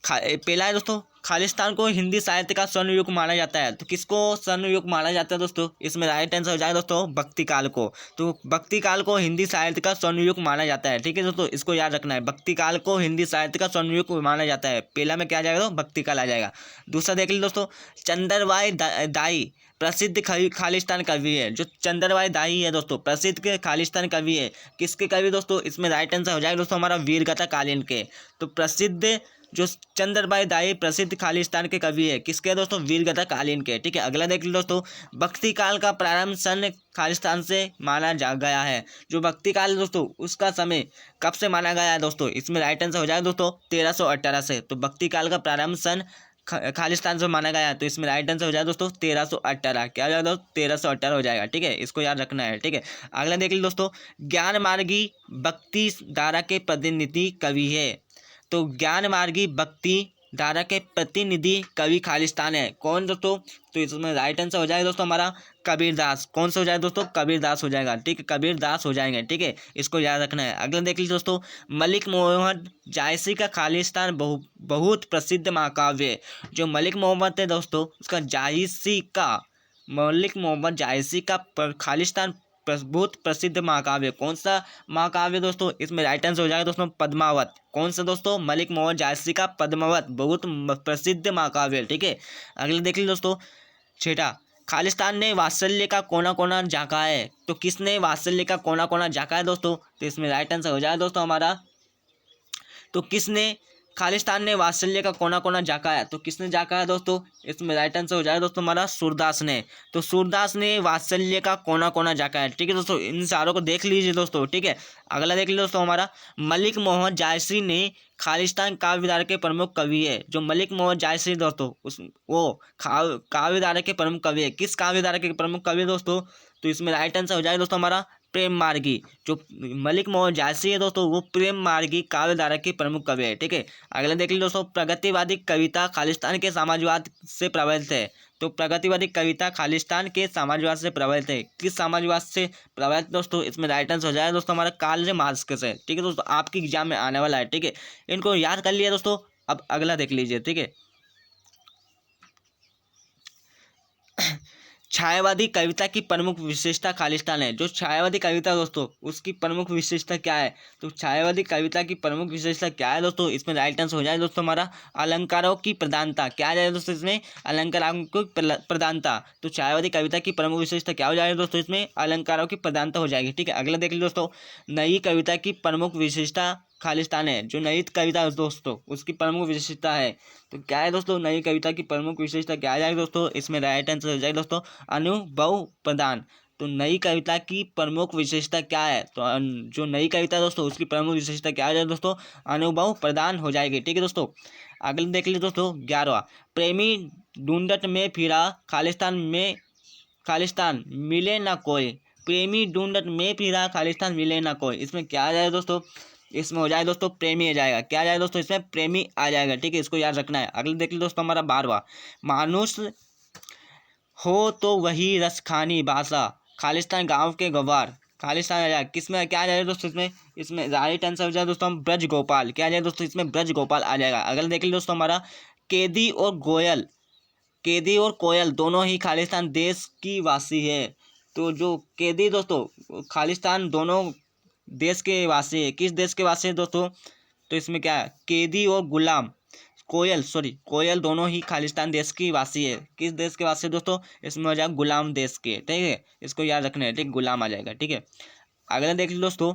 पहला है दोस्तों, खालिस्तान को हिंदी साहित्य का स्वर्ण युग माना जाता है। तो किसको स्वर्ण युग माना जाता है दोस्तों, इसमें राइट आंसर हो जाएगा दोस्तों भक्ति काल को। तो भक्ति काल को हिंदी साहित्य का स्वर्ण युग माना जाता है। ठीक है दोस्तों, इसको याद रखना है, भक्ति काल को हिंदी साहित्य का स्वर्ण युग माना जाता है। पहला में क्या आ जाएगा, तो भक्ति काल आ जाएगा। दूसरा देख लीजिए दोस्तों, चंदरबाई दाई प्रसिद्ध खालिस्तान कवि है। जो चंदरबाई दाई है दोस्तों प्रसिद्ध खालिस्तान कवि है। किसके कवि दोस्तों, इसमें राइट आंसर हो जाएगा दोस्तों हमारा वीरगाथा कालीन के। तो प्रसिद्ध जो चंदरबाई दाई प्रसिद्ध खालिस्तान के कवि है, किसके दोस्तों, वीरगाथा कालीन के। ठीक है, अगला देख लीजिए दोस्तों, भक्ति काल का प्रारंभ सन खालिस्तान से माना जा गया है। जो भक्ति काल है दोस्तों उसका समय कब से माना गया है दोस्तों, इसमें राइट आंसर हो जाएगा दोस्तों 1318 से। तो भक्ति काल का प्रारंभ सन खालिस्तान से माना गया है, तो इसमें राइट आंसर हो जाएगा दोस्तों 1318। क्या हो जाएगा दोस्तों, 1318 हो जाएगा। ठीक है, इसको याद रखना है। ठीक है, अगला देख लीजिए दोस्तों, ज्ञान मार्गी भक्ति धारा के प्रतिनिधि कवि है। तो ज्ञान मार्गी भक्ति धारा के प्रतिनिधि कवि खालिस्तान है। कौन दोस्तों, तो इसमें राइट आंसर हो जाएगा दोस्तों हमारा कबीरदास। कौन सा हो जाएगा दोस्तों, कबीरदास हो जाएगा। ठीक है, कबीरदास हो जाएंगे। ठीक है, इसको याद रखना है। अगला देख लीजिए दोस्तों, मलिक मोहम्मद जायसी का खालिस्तान बहुत प्रसिद्ध महाकाव्य है। जो मलिक मोहम्मद है दोस्तों उसका मलिक मोहम्मद जायसी का खालिस्तान बहुत प्रसिद्ध महाकाव्य। कौन सा महाकाव्य दोस्तों, इसमें राइट आंसर हो जाएगा दोस्तों पद्मावत। कौन सा दोस्तों, मलिक मोहम्मद जायसी का पद्मावत बहुत प्रसिद्ध महाकाव्य। ठीक है, अगले देख लीजिए दोस्तों, छठा, खालिस्तान ने वात्सल्य का कोना कोना झांका है। तो किसने वात्सल्य का कोना कोना झांका है दोस्तों, तो इसमें राइट आंसर हो जाएगा दोस्तों हमारा, तो किसने खालिस्तान ने वात्सल्य का कोना कोना झांका है। तो किसने झांका है दोस्तों, इसमें राइट आंसर हो जाएगा दोस्तों हमारा सूरदास ने। तो सूरदास ने वात्सल्य का कोना कोना झांका है। ठीक है दोस्तों, इन सारों को देख लीजिए दोस्तों। ठीक है, अगला देख लीजिए दोस्तों हमारा, मलिक मोहम्मद जायसी ने खालिस्तान काव्यधारा के प्रमुख कवि है। जो मलिक मोहम्मद जायसी दोस्तों वो काव्यधारा के प्रमुख कवि है। किस काव्यधारा के प्रमुख कवि है दोस्तों, तो इसमें राइट आंसर हो जाएगा दोस्तों हमारा प्रेम मार्गी। जो मलिक मोहम्मद जायसी है दोस्तों वो प्रेम मार्गी काव्यधारा के प्रमुख कवि है। ठीक है, अगला देख लीजिए दोस्तों, प्रगतिवादी कविता खालिस्तान के समाजवाद से प्रभावित है। तो प्रगतिवादी कविता खालिस्तान के समाजवाद से प्रभावित है। किस समाजवाद से प्रभावित दोस्तों, इसमें राइट आंसर हो जाएगा दोस्तों हमारा कार्ल मार्क्स से। ठीक है दोस्तों, आपकी एग्जाम में आने वाला है। ठीक है, इनको याद कर लिया दोस्तों। अब अगला देख लीजिए। ठीक है, छायावादी कविता की प्रमुख विशेषता खालिस्तान है। जो छायावादी कविता दोस्तों उसकी प्रमुख विशेषता क्या है, तो छायावादी कविता की प्रमुख विशेषता क्या है दोस्तों, इसमें राइट आंसर हो जाए दोस्तों हमारा अलंकारों की प्रधानता। क्या आ जाएगा दोस्तों, इसमें अलंकारों की प्रधानता। तो छायावादी कविता की प्रमुख विशेषता क्या हो जाएगी दोस्तों, इसमें अलंकारों की प्रधानता हो जाएगी। ठीक है, अगला देख लीजिए दोस्तों, नई कविता की प्रमुख विशेषता खालिस्तान है। जो नई कविता है दोस्तों उसकी प्रमुख विशेषता है। तो क्या है दोस्तों, नई कविता की प्रमुख विशेषता क्या आ जाएगी दोस्तों, इसमें राइट आंसर हो जाएगा दोस्तों अनुभव प्रदान। तो नई कविता की प्रमुख विशेषता क्या है, तो जो नई कविता है दोस्तों उसकी प्रमुख विशेषता क्या आ जाएगी दोस्तों, अनुभव प्रदान हो जाएगी। ठीक है दोस्तों, अगले देख लीजिए दोस्तों 11वां, प्रेमी ढूंढत में फिरा खालिस्तान मिले ना कोई, प्रेमी ढूंढत में फिरा खालिस्तान मिले ना कोई। इसमें क्या आ जाएगा दोस्तों, इसमें हो जाएगा दोस्तों प्रेमी आ जाएगा। क्या आ जाएगा दोस्तों, इसमें प्रेमी आ जाएगा। ठीक है, इसको याद रखना है। अगले देख लीजिए दोस्तों हमारा 12वां, मानुष हो तो वही रसखानी भाषा, खालिस्तान गांव के गवार। खालिस्तान आ जाएगा, किसमें क्या आ जाएगा दोस्तों, इसमें राइट आंसर हो जाएगा दोस्तों हम ब्रज गोपाल। क्या आ जाएगा दोस्तों, इसमें ब्रज गोपाल आ जाएगा। अगले देख लीजिए दोस्तों हमारा कैदी और गोयल, कैदी और कोयल दोनों ही खालिस्तान देश की वासी है। तो जो कैदी दोस्तों खालिस्तान दोनों देश के वासी है। किस देश के वासी है दोस्तों, तो इसमें क्या है, कैदी और गुलाम, कोयल दोनों ही खालिस्तान देश की वासी है। किस देश के वासी है दोस्तों, इसमें हो जाएगा गुलाम देश के। ठीक है, इसको याद रखना है। ठीक, गुलाम आ जाएगा। ठीक है, अगला देख लीजिए दोस्तों,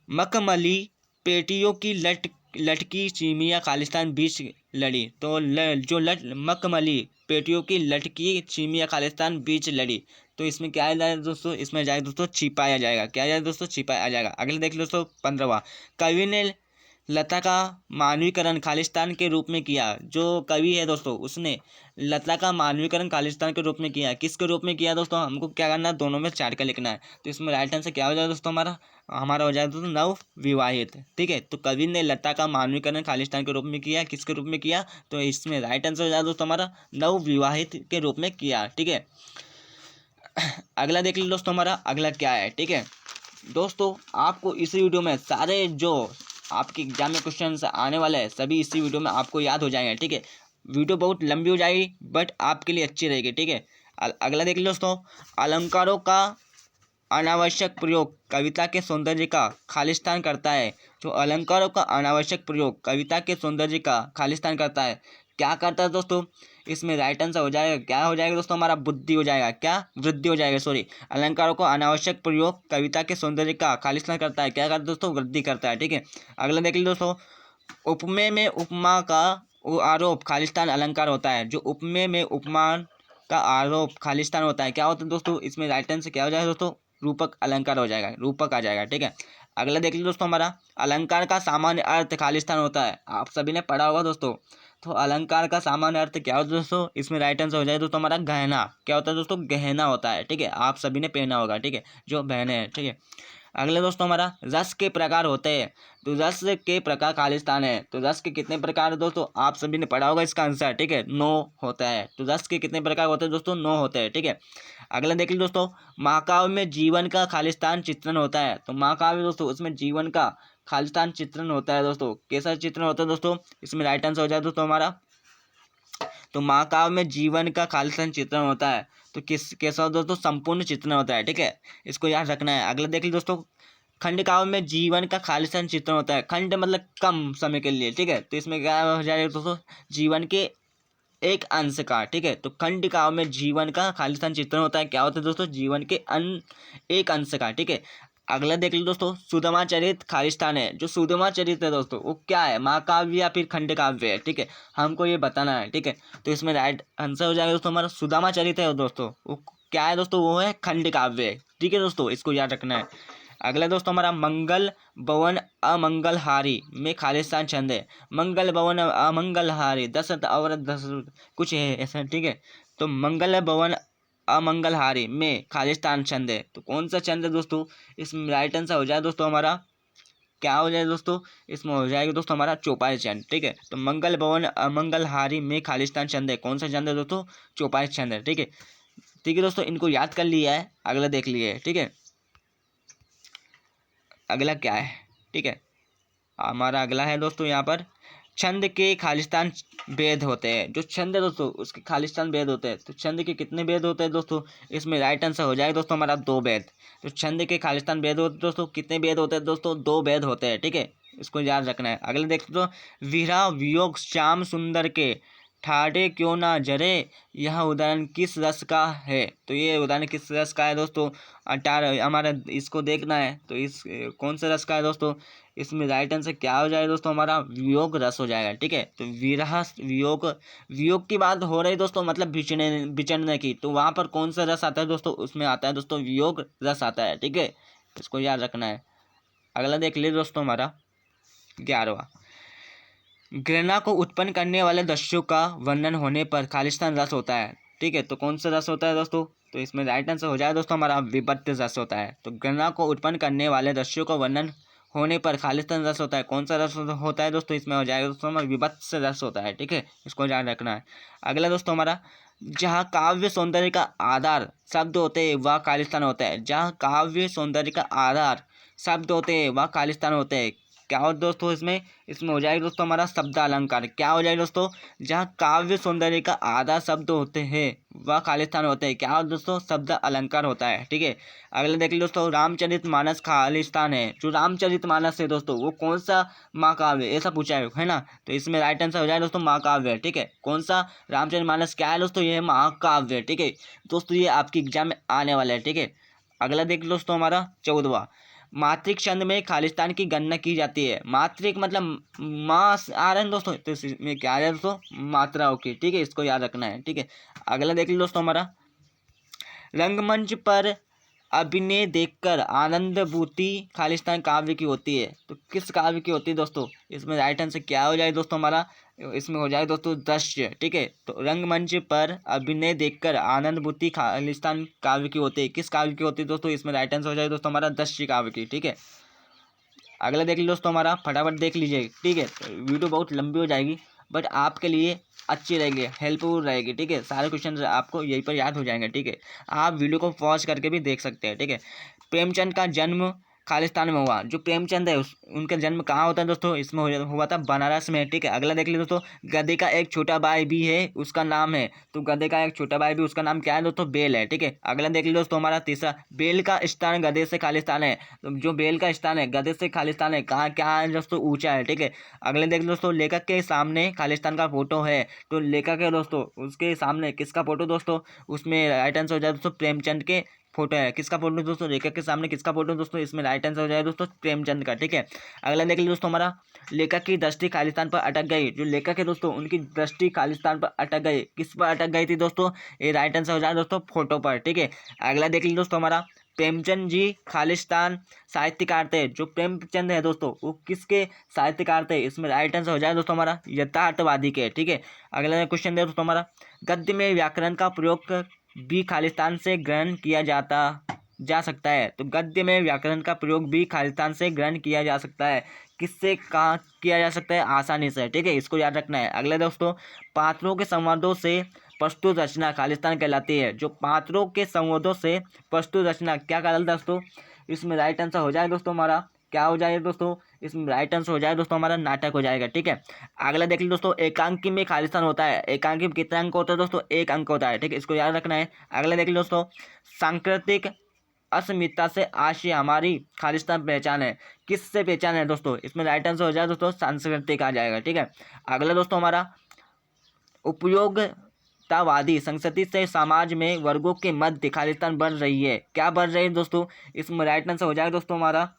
मखमली पेटियों की लटकी चिमिया खालिस्तान बीच लड़ी। तो मखमली पेटियों की लटकी चिमिया खालिस्तान बीच लड़ी। तो इसमें क्या आ जाएगा दोस्तों, इसमें जाएगा दोस्तों छिपाया जाएगा। क्या आ जाएगा दोस्तों, छिपाया आ जाएगा। अगले देख लो दोस्तों 15वां, कवि ने लता का मानवीकरण खालिस्तान के रूप में किया। जो कवि है दोस्तों उसने लता का मानवीकरण खालिस्तान के रूप में किया। किसके रूप में किया दोस्तों, हमको क्या करना है, दोनों में चार्ट का लिखना है। तो इसमें राइट आंसर क्या हो जाएगा दोस्तों, हमारा हो जाएगा दोस्तों नव विवाहित। ठीक है, तो कवि ने लता का मानवीकरण खालिस्तान के रूप में किया। किसके रूप में किया, तो इसमें राइट आंसर हो जाएगा दोस्तों हमारा नव विवाहित के रूप में किया। ठीक है, अगला देख लीजिए दोस्तों हमारा अगला क्या है। ठीक है दोस्तों, आपको इसी वीडियो में सारे जो आपके एग्जाम में क्वेश्चन आने वाले हैं सभी इसी वीडियो में आपको याद हो जाएंगे। ठीक है, वीडियो बहुत लंबी हो जाएगी बट आपके लिए अच्छी रहेगी। ठीक है, अगला देख लीजिए दोस्तों, अलंकारों का अनावश्यक प्रयोग कविता के सौंदर्य का खालिस्तान करता है। जो अलंकारों का अनावश्यक प्रयोग कविता के सौंदर्य का खालिस्तान करता है, क्या करता है दोस्तों, इसमें राइट आंसर हो जाएगा, क्या हो जाएगा दोस्तों हमारा बुद्धि हो जाएगा। क्या, वृद्धि हो जाएगा, सॉरी। अलंकारों को अनावश्यक प्रयोग कविता के सौंदर्य का खालिस्तान करता है, क्या करता है दोस्तों, वृद्धि करता है। ठीक है, अगला देख लीजिए दोस्तों, उपमेय में उपमा का आरोप खालिस्तान अलंकार होता है। जो उपमेय में उपमा का आरोप खालिस्तान होता है, क्या होता है दोस्तों, इसमें राइट आंसर क्या हो जाएगा दोस्तों, रूपक अलंकार हो जाएगा, रूपक आ जाएगा। ठीक है, अगला देख लीजिए दोस्तों हमारा अलंकार का सामान्य अर्थ खालिस्तान होता है। आप सभी ने पढ़ा होगा दोस्तों। तो अलंकार का सामान्य अर्थ क्या होता है दोस्तों, इसमें राइट आंसर हो जाएगा दोस्तों हमारा गहना। क्या होता है दोस्तों, गहना होता है। ठीक है, आप सभी ने पहना होगा। ठीक है, जो बहने हैं। ठीक है, अगले दोस्तों हमारा रस के प्रकार होते हैं। तो रस के प्रकार खालिस्तान है। तो रस के कितने प्रकार है दोस्तों, आप सभी ने पढ़ा होगा इसका आंसर। ठीक है, 9 होता है। तो रस के कितने प्रकार होते हैं दोस्तों, 9 होते हैं। ठीक है, अगला देख लीजिए दोस्तों, महाकाव्य में जीवन का खालिस्तान चित्रण होता है। तो महाकाव्य दोस्तों उसमें जीवन का खालिस्तान चित्रण होता है। दोस्तों कैसा चित्रण होता है दोस्तों, इसमें राइट आंसर हो जाए दोस्तों हमारा, तो महाकाव्य में जीवन का खालिस्तान चित्रण होता है। तो कैसा दोस्तों, संपूर्ण चित्रण होता है। ठीक है, इसको याद रखना है। अगला देख लीजिए दोस्तों, खंड काव्य में जीवन का खालिस्तान चित्रण होता है। खंड मतलब कम समय के लिए। ठीक है, तो इसमें क्या हो जाएगा दोस्तों, जीवन के एक अंश का। ठीक है, तो खंड काव्य में जीवन का खालिस्तान चित्रण होता है। क्या होता है दोस्तों, जीवन के एक अंश का। ठीक है, अगला देख लीजिए दोस्तों, सुदामा चरित खालिस्तान है। जो सुदामा चरित है दोस्तों वो क्या है, महाकाव्य या फिर खंड काव्य है। ठीक है, हमको ये बताना है। ठीक है, तो इसमें राइट आंसर हो जाएगा दोस्तों हमारा सुदामा चरित है दोस्तों, वो क्या है दोस्तों, वो है खंड काव्य है। ठीक है दोस्तों, इसको याद रखना है। अगला दोस्तों हमारा मंगल भवन अमंगलहारी में खालिस्तान छंद है। मंगल भवन अमंगलहारी दशरथ और दशरथ कुछ है ऐसा। ठीक है, तो मंगल भवन अमंगलहारी में खालिस्तान छंद है। तो कौन सा छंद है दोस्तों, इसमें राइट आंसर हो जाए दोस्तों हमारा, क्या हो जाए दोस्तों, इसमें हो जाएगा दोस्तों हमारा चौपाई छंद। ठीक है, तो मंगल भवन अमंगलहारी में खालिस्तान छंद है। कौन सा छंद है दोस्तों, चौपाई छंद है। ठीक है, ठीक है दोस्तों, इनको याद कर लिया है। अगला देख लिए। ठीक है, अगला क्या है। ठीक है, हमारा अगला है दोस्तों यहाँ पर, छंद के खालिस्तान भेद होते हैं। जो छंद है दोस्तों उसके खालिस्तान भेद होते हैं। तो छंद के कितने भेद होते हैं दोस्तों, इसमें राइट आंसर हो जाएगा दोस्तों हमारा 2 भेद। तो छंद के खालिस्तान भेद होते हैं दोस्तों, कितने भेद होते हैं दोस्तों, 2 भेद होते हैं। ठीक है, इसको याद रखना है। अगले देखते तो, विरह वियोग श्याम सुंदर के ठाड़े क्यों ना जरे, यह उदाहरण किस रस का है। तो ये उदाहरण किस रस का है दोस्तों, हमारा इसको देखना है। तो इस कौन सा रस का है दोस्तों, इसमें राइट आंसर क्या हो जाएगा दोस्तों हमारा, वियोग रस हो जाएगा। ठीक है, तो विरह वियोग, वियोग की बात हो रही दोस्तों, मतलब बिछड़ने की। तो वहाँ पर कौन सा रस आता है दोस्तों, उसमें आता है दोस्तों वियोग रस आता है। ठीक है, इसको याद रखना है। अगला देख लीजिए दोस्तों हमारा 11वां, घृणा को उत्पन्न करने वाले दृश्यों का वर्णन होने पर खालिस्तान रस होता है। ठीक है, तो कौन सा रस होता है दोस्तों? तो इसमें राइट आंसर हो जाए दोस्तों हमारा विभक्त रस होता है। तो घृणा को उत्पन्न करने वाले दृश्यों का वर्णन होने पर खालिस्तान रस होता है। कौन सा रस होता है दोस्तों? इसमें हो जाएगा दोस्तों हमारा विभक्त रस होता है। ठीक है, इसको ध्यान रखना है। अगला दोस्तों हमारा, जहाँ काव्य सौंदर्य का आधार शब्द होते हैं वह खालिस्तान होता है। जहाँ काव्य सौंदर्य का आधार शब्द होते हैं वह खालिस्तान होते हैं। क्या हो दोस्तों इसमें? इसमें हो जाएगा दोस्तों हमारा शब्द अलंकार। क्या हो जाएगा दोस्तों? जहाँ काव्य सौंदर्य का आधा शब्द होते हैं वह खालिस्तान होते हैं। क्या हो दोस्तों? शब्द अलंकार होता है। ठीक है, अगला देख लीजिए दोस्तों, रामचरितमानस खालिस्तान है। जो रामचरितमानस है दोस्तों वो कौन सा महाकाव्य है? ऐसा पूछा है ना। तो इसमें राइट आंसर हो जाएगा दोस्तों महाकाव्य है। ठीक है, कौन सा? रामचरितमानस क्या है दोस्तों? ये है महाकाव्य है। ठीक है दोस्तों, ये आपकी एग्जाम में आने वाला है। ठीक है, अगला देख लो दोस्तों हमारा 14वां, मात्रिक छंद में खालिस्तान की गणना की जाती है। मात्रिक मतलब मास आ रहा है दोस्तों, तो इसमें क्या आ रहा है दोस्तों? मात्रा। ओके, ठीक है, इसको याद रखना है। ठीक है, अगला देख लो दोस्तों हमारा, रंगमंच पर अभिनय देखकर आनंदभूति खालिस्तान काव्य की होती है। तो किस काव्य की होती है दोस्तों? इसमें राइट आंसर क्या हो जाए दोस्तों हमारा? इसमें हो जाए दोस्तों दृश्य। ठीक है, तो रंगमंच पर अभिनय देखकर आनंदभूति खालिस्तान काव्य की होती है। किस काव्य की होती है दोस्तों? इसमें राइट आंसर हो जाए दोस्तों हमारा दृश्य काव्य की। ठीक है, अगला देख लीजिए दोस्तों हमारा, फटाफट देख लीजिए। ठीक है, वीडियो बहुत लंबी हो जाएगी बट आपके लिए अच्छी रहेगी, हेल्पफुल रहेगी। ठीक है, सारे क्वेश्चन आपको यहीं पर याद हो जाएंगे। ठीक है, आप वीडियो को पॉज करके भी देख सकते हैं। ठीक है, प्रेमचंद का जन्म खालिस्तान में हुआ। जो प्रेमचंद है उनका जन्म कहाँ होता है दोस्तों? इसमें हुआ था बनारस में। ठीक है, अगला देख लीजिए दोस्तों, गधे का एक छोटा भाई भी है, उसका नाम है। तो गधे का एक छोटा भाई भी, उसका नाम क्या है दोस्तों? बेल है। ठीक है, अगला देख लीजिए दोस्तों हमारा तीसरा, बेल का स्थान गधे से खालिस्तान है। तो जो बेल का स्थान है गधे से खालिस्तान है, कहाँ क्या है दोस्तों? ऊंचा है। ठीक है, अगले देख लीजिए दोस्तों, लेखक के सामने खालिस्तान का फोटो है। तो लेखक है दोस्तों, उसके सामने किसका फोटो दोस्तों? उसमें राइट आंसर हो जाए दोस्तों प्रेमचंद के फोटो है। किसका फोटो दोस्तों? लेखक के सामने किसका फोटो दोस्तों? इसमें राइट आंसर हो जाएगा दोस्तों प्रेमचंद का। ठीक है, अगला देख लीजिए दोस्तों हमारा, लेखक की दृष्टि खालिस्तान पर अटक गई। जो लेखक है दोस्तों उनकी दृष्टि खालिस्तान पर अटक गई। किस पर अटक गई थी दोस्तों? ये राइट आंसर हो जाएगा दोस्तों फोटो पर। ठीक है, अगला देख लीजिए दोस्तों हमारा, प्रेमचंद जी खालिस्तान साहित्यकार थे। जो प्रेमचंद है दोस्तों वो किसके साहित्यकार थे? इसमें राइट आंसर हो जाएगा दोस्तों हमारा यथार्थवादी के। ठीक है, अगला क्वेश्चन दे दोस्तों हमारा, गद्य में व्याकरण का प्रयोग भी खालिस्तान से ग्रहण किया जा सकता है। तो गद्य में व्याकरण का प्रयोग भी खालिस्तान से ग्रहण किया जा सकता है। किससे कहाँ किया जा सकता है? आसानी से। ठीक है, इसको याद रखना है। अगले दोस्तों, पात्रों के संवादों से प्रस्तुत रचना खालिस्तान कहलाती है। जो पात्रों के संवादों से प्रस्तुत रचना क्या कहलाता है दोस्तों? इसमें राइट आंसर हो जाए दोस्तों हमारा, क्या हो जाएगा दोस्तों? इसमें राइट आंसर हो जाए दोस्तों हमारा नाटक हो जाएगा। ठीक है, अगला देख लीजिए दोस्तों, एकांकी में खालिस्तान होता है। एकांकी में कितना अंक होता है दोस्तों? एक अंक होता है। ठीक है, इसको याद रखना है। अगला देख लीजिए दोस्तों, सांस्कृतिक अस्मिता से आशय हमारी खालिस्तान पहचान है। किससे पहचान है दोस्तों? इसमें राइट आंसर हो जाए दोस्तों सांस्कृतिक आ जाएगा। ठीक है, अगला दोस्तों हमारा, उपयोगितावादी संस्कृति से समाज में वर्गों के मध्य खालिस्तान बढ़ रही है। क्या बढ़ रही है दोस्तों? इसमें राइट आंसर हो जाएगा दोस्तों हमारा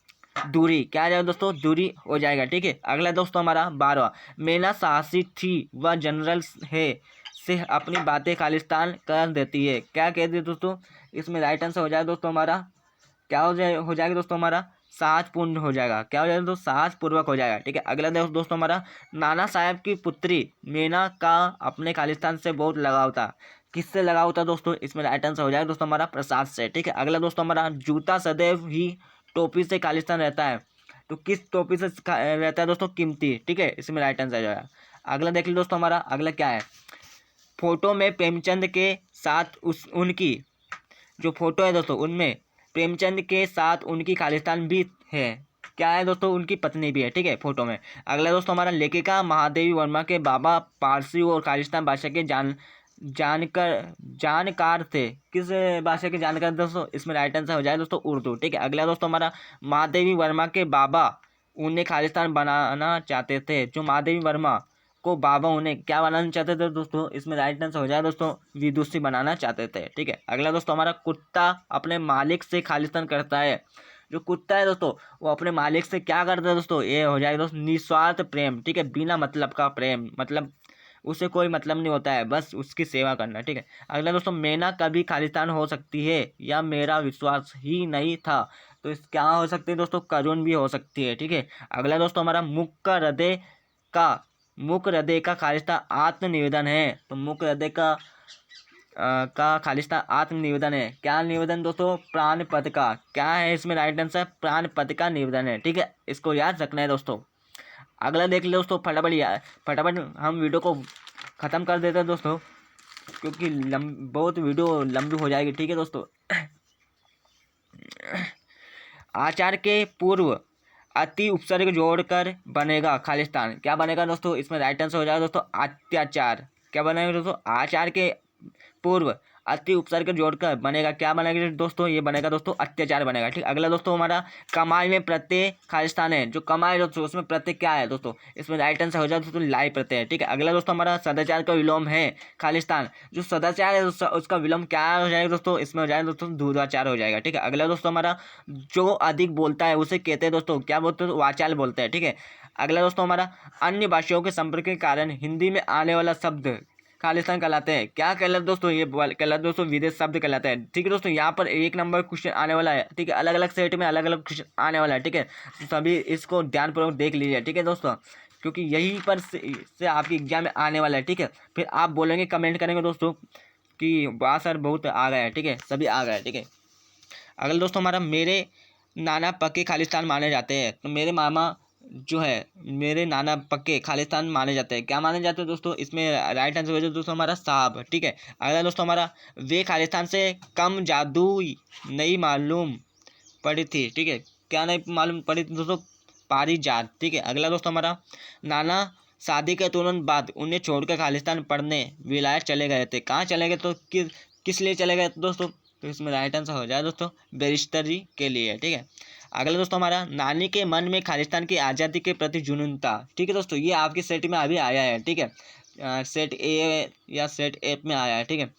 दूरी। क्या आ जाएगा दोस्तों? दूरी हो जाएगा। ठीक है, अगला दोस्तों हमारा 12वां, मेना साहसी थी वह जनरल है से अपनी बातें खालिस्तान कर देती है। क्या कहती है दोस्तों? इसमें राइट आंसर हो जाएगा दोस्तों हमारा, क्या हो जाएगा दोस्तों हमारा साहसपूर्ण हो जाएगा। क्या हो जाएगा दोस्तों? साहसपूर्वक हो जाएगा। ठीक है, अगला दोस्तों हमारा, नाना साहब की पुत्री मेना का अपने खालिस्तान से बहुत लगाव था। किससे लगाव था दोस्तों? इसमें राइट आंसर हो जाएगा दोस्तों हमारा प्रसाद से। ठीक है, अगला दोस्तों हमारा, जूता सदैव ही टोपी से खालिस्तान रहता है। तो किस टोपी से रहता है दोस्तों? कीमती। ठीक है, इसमें राइट आंसर हो जाएगा। अगला देख लीजिए दोस्तों हमारा, अगला क्या है, फोटो में प्रेमचंद के साथ उनकी जो फोटो है दोस्तों उनमें प्रेमचंद के साथ उनकी खालिस्तान भी है। क्या है दोस्तों? उनकी पत्नी भी है। ठीक है, फोटो में। अगला दोस्तों हमारा, लेखिका महादेवी वर्मा के बाबा पारसी और खालिस्तान भाषा के जानकार थे। किस भाषा के जानकार दोस्तों? इसमें राइट आंसर हो जाए दोस्तों उर्दू। ठीक है, अगला दोस्तों हमारा, महादेवी वर्मा के बाबा उन्हें खालिस्तान बनाना चाहते थे। जो महादेवी वर्मा को बाबा उन्हें क्या बनाना चाहते थे दोस्तों? इसमें राइट आंसर हो जाए दोस्तों विदुषी बनाना चाहते थे। ठीक है, अगला दोस्तों हमारा, कुत्ता अपने मालिक से खालिस्तान करता है। जो कुत्ता है दोस्तों वो अपने मालिक से क्या करता है दोस्तों? ये हो जाएगा दोस्तों निस्वार्थ प्रेम। ठीक है, बिना मतलब का प्रेम, मतलब उसे कोई मतलब नहीं होता है, बस उसकी सेवा करना। ठीक है, अगला दोस्तों, मेना कभी खालिस्तान हो सकती है या मेरा विश्वास ही नहीं था। तो इस क्या हो सकती है दोस्तों? करुण भी हो सकती है। ठीक है, अगला दोस्तों हमारा, मुक्का हृदय का मूक हृदय का खालिस्तान आत्मनिवेदन है। तो मूक हृदय का खालिस्तान आत्मनिवेदन है। क्या निवेदन दोस्तों? प्राण पद का। क्या है इसमें राइट आंसर? प्राण पद का निवेदन है। ठीक है, इसको याद रखना है दोस्तों। अगला देख लो दोस्तों, फटाफट हम वीडियो को ख़त्म कर देते हैं दोस्तों, क्योंकि बहुत वीडियो लंबी हो जाएगी। ठीक है दोस्तों। आचार्य के पूर्व अति उपसर्ग जोड़कर बनेगा खालिस्तान। क्या बनेगा दोस्तों? इसमें राइट आंसर हो जाएगा दोस्तों अत्याचार। क्या बनेगा दोस्तों? आचार्य के पूर्व अति उपसर्ग जोड़कर बनेगा, क्या बनेगा दोस्तों? ये बनेगा दोस्तों अत्याचार बनेगा। ठीक, अगला दोस्तों हमारा कमाई में प्रत्यय खालिस्तान है। जो कमाई दोस्तों उसमें प्रत्यय क्या है दोस्तों? इसमें राइट आंसर हो जाएगा दोस्तों लाई प्रत्यय है। ठीक है, अगला दोस्तों हमारा सदाचार का विलोम है खालिस्तान। जो सदाचार है उसका विलोम क्या हो जाएगा दोस्तों? इसमें हो जाएगा दोस्तों दुराचार हो जाएगा। ठीक है, अगला दोस्तों हमारा जो अधिक बोलता है उसे कहते हैं दोस्तों, क्या बोलते हैं? वाचाल बोलते हैं। ठीक है, अगला दोस्तों हमारा अन्य भाषाओं के संपर्क के कारण हिंदी में आने वाला शब्द खालिस्तान कहलाते हैं। क्या कहलाते दोस्तों? ये कहलाते दोस्तों विदेश शब्द कहलाते हैं। ठीक है दोस्तों, यहाँ पर 1 नंबर क्वेश्चन आने वाला है। ठीक है, अलग अलग सेट में अलग अलग क्वेश्चन आने वाला है। ठीक है, तो सभी इसको ध्यानपूर्वक देख लीजिए। ठीक है दोस्तों, क्योंकि यहीं पर से आपकी एग्जाम में आने वाला है। ठीक है, फिर आप बोलेंगे, कमेंट करेंगे दोस्तों कि वाह सर बहुत आ गया है। ठीक है, सभी आ गए। ठीक है, अगला दोस्तों हमारा मेरे नाना पक्के खालिस्तान माने जाते हैं। तो मेरे मामा जो है मेरे नाना पक्के खालिस्तान माने जाते हैं। क्या माने जाते हैं दोस्तों? इसमें राइट आंसर हो जाए दोस्तों हमारा साहब। ठीक है, अगला दोस्तों हमारा वे खालिस्तान से कम जादू नहीं मालूम पड़ी थी। ठीक है, क्या नहीं मालूम पड़ी थी दोस्तों? पारिजात। ठीक है, अगला दोस्तों हमारा नाना शादी के तुरंत बाद उन्हें छोड़कर खालिस्तान पढ़ने विलायत चले गए थे। कहाँ चले गए? तो किस लिए चले गए दोस्तों? तो इसमें राइट आंसर हो जाए दोस्तों बैरिस्टरी के लिए। ठीक है, अगला दोस्तों हमारा नानी के मन में खालिस्तान की आज़ादी के प्रति जुनून था। ठीक है दोस्तों, ये आपके सेट में अभी आया है। ठीक है, सेट ए या सेट एफ में आया है। ठीक है,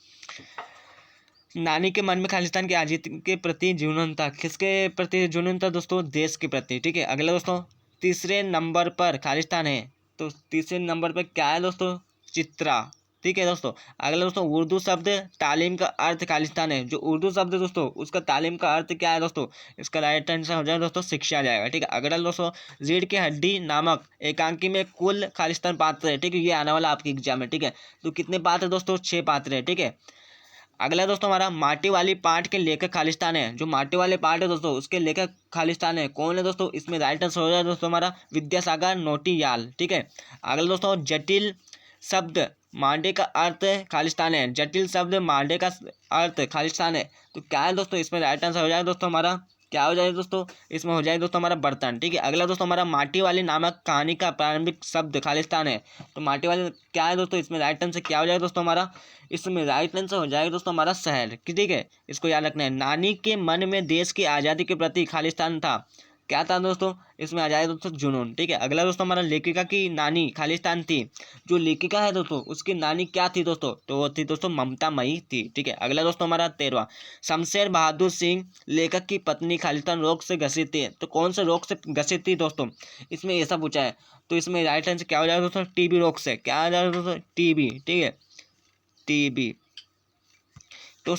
नानी के मन में खालिस्तान की आज़ादी के प्रति जुनून था। किसके प्रति जुनून था दोस्तों? देश के प्रति। ठीक है, अगला दोस्तों तीसरे नंबर पर खालिस्तान है। तो तीसरे नंबर पर क्या है दोस्तों? चित्रा। ठीक है दोस्तों, अगला दोस्तों उर्दू शब्द तालीम का अर्थ खालिस्तान है। जो उर्दू शब्द है दोस्तों उसका तालीम का अर्थ क्या है दोस्तों? इसका राइट आंसर हो जाएगा दोस्तों शिक्षा आ जाएगा। ठीक है, अगला दोस्तों रीढ़ की हड्डी नामक एकांकी में कुल खालिस्तान पात्र है। ठीक है, ये आने वाला आपकी एग्जाम है। ठीक है, तो कितने पात्र दोस्तों? 6 पात्र है। ठीक है, अगला दोस्तों हमारा माटी वाली पाठ के लेखक खालिस्तान है। जो माटी वाले पाठ है दोस्तों उसके लेखक खालिस्तान है। कौन है दोस्तों? इसमें राइट आंसर हो जाए दोस्तों हमारा विद्यासागर नोटियाल। ठीक है, अगला दोस्तों जटिल शब्द मांडे का अर्थ खालिस्तान है। जटिल शब्द मांडे का अर्थ खालिस्तान है। तो क्या है दोस्तों? इसमें राइट आंसर हो जाएगा दोस्तों हमारा, क्या हो जाएगा दोस्तों? इसमें हो जाएगा दोस्तों हमारा बर्तन। ठीक है, अगला दोस्तों हमारा माटी वाली नामक कहानी का प्रारंभिक शब्द खालिस्तान है। तो माटी वाली क्या है दोस्तों? इसमें राइट आंसर क्या हो जाएगा दोस्तों हमारा? इसमें राइट आंसर हो जाएगा दोस्तों हमारा शहर। ठीक है, इसको याद रखना है। नानी के मन में देश की आज़ादी के प्रति खालिस्तान था। क्या था दोस्तों? इसमें आ जाएगा दोस्तों जुनून। ठीक है, अगला दोस्तों हमारा लेखिका की नानी खालिस्तान थी। जो लेखिका है दोस्तों उसकी नानी क्या थी दोस्तों? तो वो थी दोस्तों ममता मई थी। ठीक है, अगला दोस्तों हमारा 13वां शमशेर बहादुर सिंह लेखक की पत्नी खालिस्तान रोग से ग्रसित थी। तो कौन से रोग से ग्रसित थी दोस्तों? इसमें ऐसा पूछा है। तो इसमें राइट आंसर क्या हो जाएगा दोस्तों? टीबी रोग से। क्या आ जाएगा दोस्तों? टीबी। ठीक है, टीबी। तो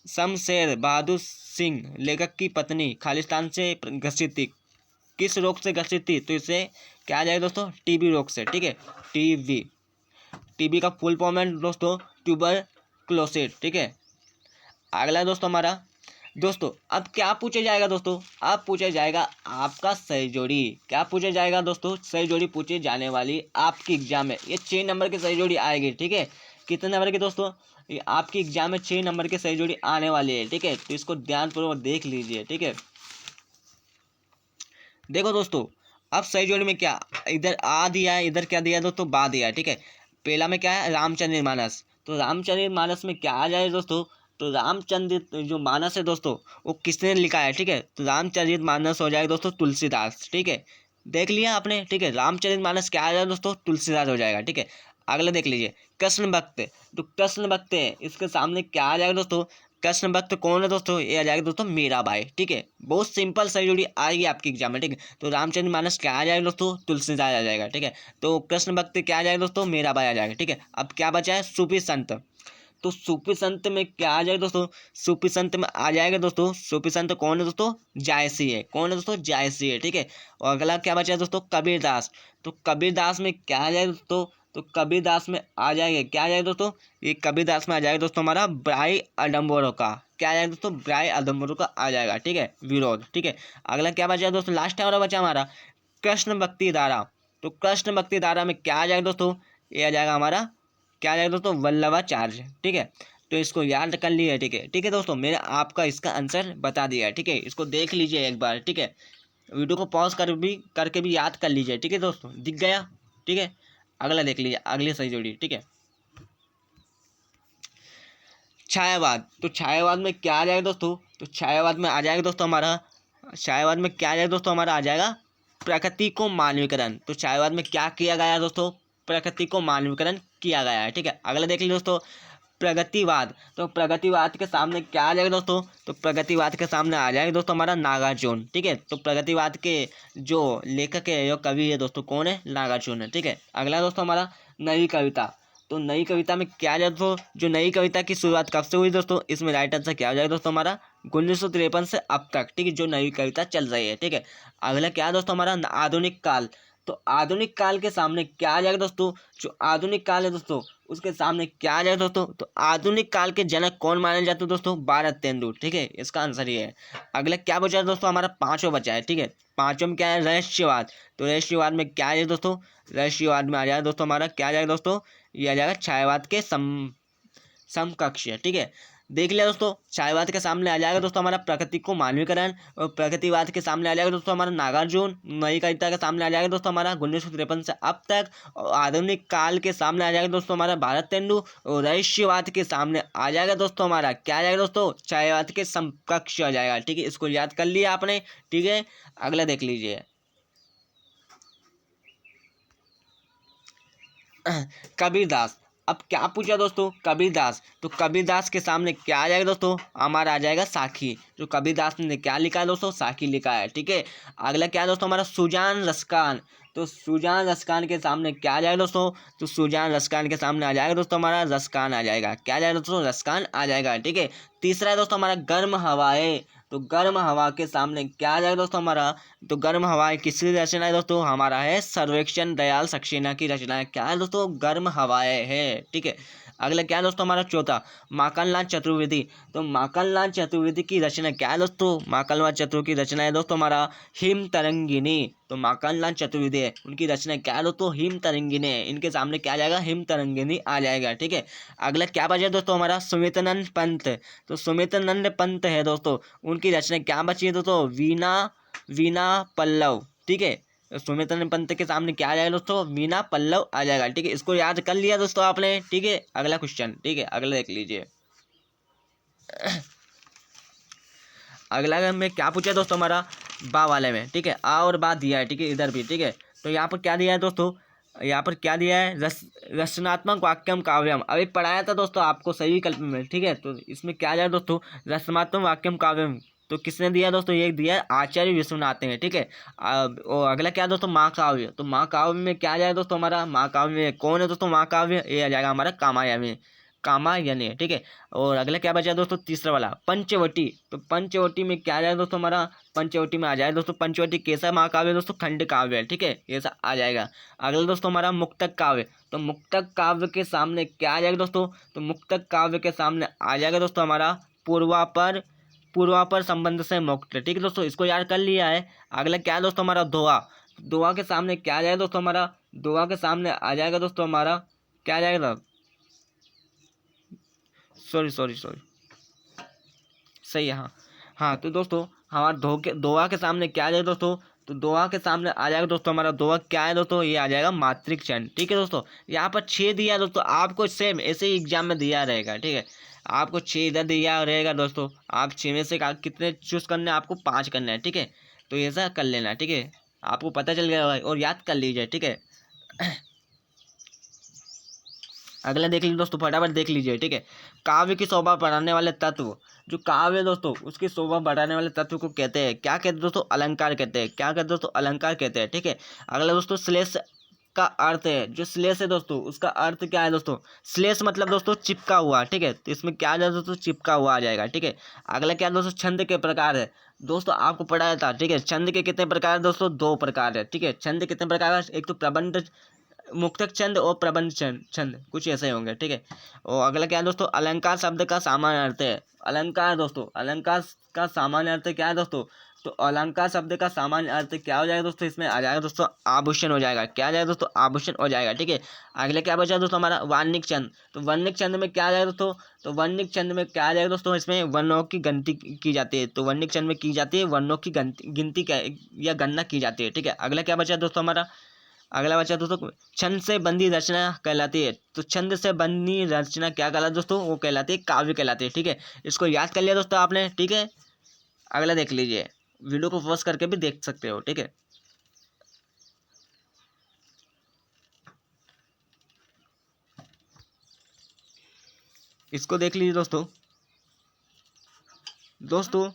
शमशेर बहादुर सिंह लेखक की पत्नी खालिस्तान से ग्रसित थी। किस रोग से ग्रसित थी? तो इसे क्या आ जाएगा दोस्तों? टीबी रोग से। ठीक है, टीबी। टीबी का फुल फॉर्म है दोस्तों ट्यूबरक्लोसिस। ठीक है, अगला दोस्तों हमारा दोस्तों अब क्या पूछा जाएगा दोस्तों? अब पूछा जाएगा आपका सही जोड़ी। क्या पूछा जाएगा दोस्तों? सही जोड़ी पूछी जाने वाली आपकी एग्जाम में। ये 6 नंबर की सही जोड़ी आएगी। ठीक है, कितने नंबर की दोस्तों? ये आपकी एग्जाम में 6 नंबर की सही जोड़ी आने वाली है। ठीक है, तो इसको ध्यानपूर्वक देख लीजिए। ठीक है, देखो दोस्तों अब सही जोड़ी में क्या इधर आ दिया है, इधर क्या दिया है दोस्तों? बा दिया है। ठीक है, पहला में क्या है? रामचरितमानस। तो रामचरितमानस में क्या आ जाए दोस्तों? तो रामचंद्र जो मानस है दोस्तों वो किसने लिखा है? ठीक है, तो रामचरितमानस हो जाएगा दोस्तों तुलसीदास। ठीक है, देख लिया आपने। ठीक है, रामचरितमानस क्या आ जाएगा दोस्तों? तुलसीदास हो जाएगा। ठीक है, अगला देख लीजिए कृष्ण भक्त। तो कृष्ण भक्त है इसके सामने क्या आ जाएगा दोस्तों? कृष्ण भक्त कौन है दोस्तों? ये आ जाएगा दोस्तों मीराबाई। ठीक है, बहुत सिंपल सही जोड़ी आएगी आपकी एग्जाम में। ठीक है, तो रामचरितमानस क्या आ जाएगा दोस्तों? तुलसीदास आ जाएगा। ठीक है, तो कृष्ण भक्त क्या आ जाएगा दोस्तों? मीराबाई आ जाएगा। ठीक है, अब क्या बचा है? सूफी संत। तो सूफी संत में क्या आ जाएगा दोस्तों, सूफी संत में आ जाएगा दोस्तों, सूफी संत कौन है दोस्तों, जायसी है। कौन है दोस्तों, जायसी है, ठीक है। और अगला क्या बचा है दोस्तों, कबीरदास। तो कबीरदास में क्या आ जाएगा दोस्तों, तो कबीरदास में आ जाएगा, क्या आ जाएगा दोस्तों, ये कबीरदास में आ जाएगा दोस्तों हमारा ब्राई अडम्बरो का, क्या आ जाएगा दोस्तों, ब्राई अडम्बरो का आ जाएगा, ठीक है, विरोध, ठीक है। अगला क्या बचा दोस्तों, लास्ट हमारा बचा हमारा कृष्ण भक्ति धारा। तो कृष्ण भक्ति धारा में क्या आ जाएगा दोस्तों, ये आ जाएगा हमारा, क्या आ जाएगा दोस्तों, वल्लभाचार्य, ठीक है। तो इसको याद कर लिया, ठीक है, ठीक है दोस्तों, मैंने आपका इसका आंसर बता दिया है, ठीक है। इसको देख लीजिए एक बार, ठीक है, वीडियो को पॉज करके भी याद कर लीजिए, ठीक है दोस्तों, दिख गया, ठीक है। अगला देख लीजिए, अगली सही जोड़ी, ठीक है। छायावाद। तो छायावाद में क्या आ जाएगा दोस्तों, तो छायावाद में आ जाएगा दोस्तों हमारा, छायावाद में क्या आ जाएगा दोस्तों हमारा, आ जाएगा प्रकृति को मानवीकरण। तो छायावाद में क्या किया गया है दोस्तों, प्रकृति को मानवीकरण किया गया है, ठीक है। अगला देख लीजिए दोस्तों, प्रगतिवाद। तो प्रगतिवाद के सामने क्या आ जाएगा दोस्तों, तो प्रगतिवाद के सामने आ जाएगा दोस्तों हमारा नागार्जुन, ठीक है। तो प्रगतिवाद के जो लेखक है, जो कवि है दोस्तों, कौन है, नागार्जुन है, ठीक है। अगला दोस्तों हमारा नई कविता। तो नई कविता में क्या आ जाएगा दोस्तों, जो नई कविता की शुरुआत कब से हुई दोस्तों, इसमें राइट आंसर क्या हो जाएगा दोस्तों हमारा 1953 से अब तक, ठीक है, जो नई कविता चल रही है, ठीक है। अगला क्या है दोस्तों हमारा आधुनिक काल। तो आधुनिक काल के सामने क्या आ जाएगा दोस्तों, जो आधुनिक काल है दोस्तों, उसके सामने क्या आ जाएगा दोस्तों, तो आधुनिक काल के जनक कौन माने जाते हैं दोस्तों, भारतेंदु, ठीक है, इसका आंसर ये है। अगला क्या बचा है दोस्तों हमारा, पांचों बचा है, ठीक है। पांचों में क्या है, रहस्यवाद। तो रहस्यवाद में क्या आ जाएगा दोस्तों, रहस्यवाद में आ जाएगा दोस्तों हमारा, क्या आ जाएगा दोस्तों, ये आ जाएगा छायावाद के समकक्ष है, ठीक है। देख लिया दोस्तों, छायावाद के सामने आ जाएगा दोस्तों हमारा प्रकृति को मानवीकरण, और प्रकृतिवाद के सामने आ जाएगा दोस्तों हमारा नागार्जुन, नई कविता के सामने आ जाएगा दोस्तों हमारा 1953 से अब तक, और आधुनिक काल के सामने आ जाएगा दोस्तों हमारा भारतेंदु, और रहस्यवाद के सामने आ जाएगा दोस्तों हमारा, क्या आ जाएगा दोस्तों, छायावाद के समकक्ष आ जाएगा, ठीक है। इसको याद कर लिया आपने, ठीक है। अगला देख लीजिए, कबीरदास। अब क्या पूछा दोस्तों, कबीरदास। तो कबीरदास के सामने क्या आ जाएगा दोस्तों, हमारा आ जाएगा साखी। जो कबीरदास ने क्या लिखा है दोस्तों, साखी लिखा है, ठीक है। अगला क्या है दोस्तों हमारा सुजान रसकान। तो सुजान रसकान के सामने क्या आ जाएगा दोस्तों, तो सुजान रसकान के सामने आ जाएगा दोस्तों हमारा रसकान आ जाएगा, क्या आ जाएगा दोस्तों, रसकान आ जाएगा, ठीक है। तीसरा है दोस्तों हमारा गर्म हवाएं। तो गर्म हवा के सामने क्या आ जाएगा दोस्तों हमारा, तो गर्म हवाएं किसकी रचना है दोस्तों, हमारा है सर्वेक्षण दयाल सक्सेना की रचना है, क्या है दोस्तों, गर्म हवाएं है, ठीक है। अगला क्या है दोस्तों हमारा चौथा, माखनलाल चतुर्वेदी। तो माखनलाल चतुर्वेदी की रचना क्या है दोस्तों, माखनलाल चतुर्वेदी की रचना है दोस्तों हमारा हिम तरंगिनी। तो माखनलाल चतुर्वेदी है, उनकी रचना क्या है दोस्तों, हिम तरंगिनी है। इनके सामने क्या आ जाएगा, हिम तरंगिनी आ जाएगा, ठीक है। अगला क्या बचा दोस्तों हमारा सुमित्रानंद पंत। तो सुमित्रानंद पंत है दोस्तों, उनकी रचना क्या बची है दोस्तों, वीणा वीणा पल्लव, ठीक है। सुमित्रानंद पंत के सामने क्या आ जाएगा दोस्तों, वीणा पल्लव आ जाएगा, ठीक है। इसको याद कर लिया दोस्तों आपने, ठीक है। अगला क्वेश्चन, ठीक है, अगला देख लीजिए। अगला में क्या पूछा दोस्तों हमारा, बा वाले में, ठीक है, आ और बा दिया है, ठीक है, इधर भी, ठीक है। तो यहाँ पर क्या दिया है दोस्तों, यहाँ पर क्या दिया है, रचनात्मक वाक्यम काव्यम। अभी पढ़ाया था दोस्तों आपको सही विकल्प में, ठीक है। तो इसमें क्या दिया दोस्तों, रचनात्मक वाक्यम काव्यम। तो किसने दिया दोस्तों, ये दिया है आचार्य विश्वनाथ ने, ठीक है। और अगला क्या दोस्तों, महाकाव्य। तो महाकाव्य में क्या आ जाएगा दोस्तों हमारा, महाकाव्य में कौन है दोस्तों, महाकाव्य ये आ जाएगा हमारा कामायनी, कामायनी, ठीक है। और अगला क्या बचा दोस्तों, तीसरा वाला पंचवटी। तो पंचवटी में क्या आ जाएगा दोस्तों हमारा, पंचवटी में आ जाएगा दोस्तों, पंचवटी कैसा महाकाव्य है दोस्तों, खंड काव्य है, ठीक है, ये सब आ जाएगा। अगला दोस्तों हमारा मुक्तक काव्य। तो मुक्तक काव्य के सामने क्या आ जाएगा दोस्तों, तो मुक्तक काव्य के सामने आ जाएगा दोस्तों हमारा पूर्वापर संबंध से मुक्त, ठीक है दोस्तों, इसको याद कर लिया है। अगला क्या है दोस्तों हमारा दोहा। दोहा के सामने क्या आ जाएगा दोस्तों हमारा, दोहा के सामने आ जाएगा दोस्तों हमारा, क्या आ जाएगा, सॉरी सही है, हाँ हाँ। तो दोस्तों हमारा दोहा के सामने क्या आ जाएगा दोस्तों, तो दोहा के सामने आ जाएगा दोस्तों हमारा, दोहा क्या है दोस्तों, ये आ जाएगा मातृक्षण, ठीक है दोस्तों। यहाँ पर 6 दिया दोस्तों, आपको सेम ऐसे ही एग्जाम में दिया रहेगा, ठीक है। आपको 6 इधर दिया रहेगा दोस्तों, आप 6 में से कितने चूज करने हैं, आपको 5 करना है, ठीक है। तो ऐसा कर लेना, ठीक है, आपको पता चल गया और याद कर लीजिए, ठीक है। अगला देख लीजिए दोस्तों, फटाफट देख लीजिए, ठीक है। काव्य की शोभा बढ़ाने वाले तत्व। जो काव्य है दोस्तों, उसकी शोभा बढ़ाने वाले तत्व को कहते हैं, क्या कहते हैं दोस्तों, अलंकार कहते हैं, क्या कहते हैं दोस्तों, अलंकार कहते हैं, ठीक है। अगला दोस्तों का अर्थ है, जो स्लेश है दोस्तों उसका अर्थ क्या है दोस्तों, स्लेश मतलब दोस्तों चिपका हुआ, ठीक है। तो इसमें क्या आ जाएगा दोस्तों, चिपका हुआ आ जाएगा, ठीक है। अगला क्या है दोस्तों, छंद के प्रकार है। दोस्तों आपको पढ़ाया था, ठीक है। छंद के कितने प्रकार है दोस्तों, 2 प्रकार है, ठीक है। छंद कितने प्रकार है, एक तो प्रबंध मुक्तक छंद और प्रबंध छंद कुछ ऐसे होंगे, ठीक है। और अगला क्या है दोस्तों, अलंकार शब्द का सामान्य अर्थ है। अलंकार दोस्तों, अलंकार का सामान्य अर्थ क्या है दोस्तों, तो अलंकार शब्द का सामान्य अर्थ क्या हो जाएगा दोस्तों, इसमें आ जाएगा दोस्तों आभूषण हो जाएगा। क्या आ जाएगा दोस्तों, आभूषण हो जाएगा, ठीक है। अगले क्या बचा दोस्तों हमारा, वार्णिक छंद। तो वर्णिक छंद में क्या आ जाएगा दोस्तों, तो वर्णिक छंद में क्या आ जाएगा दोस्तों, इसमें वर्णों की गिनती की जाती है। तो वर्णिक छंद में की जाती है वर्णों की गिनती या गणना की जाती है, ठीक है। अगला क्या बचा दोस्तों हमारा, अगला बचा दोस्तों छंद से बंधी रचना कहलाती है। तो छंद से बंधी रचना क्या कहलाती है दोस्तों, वो कहलाती है काव्य कहलाती है, ठीक है। इसको याद कर लिया दोस्तों आपने, ठीक है। अगला देख लीजिए, वीडियो को पॉज करके भी देख सकते हो, ठीक है। इसको देख लीजिए दोस्तों। दोस्तों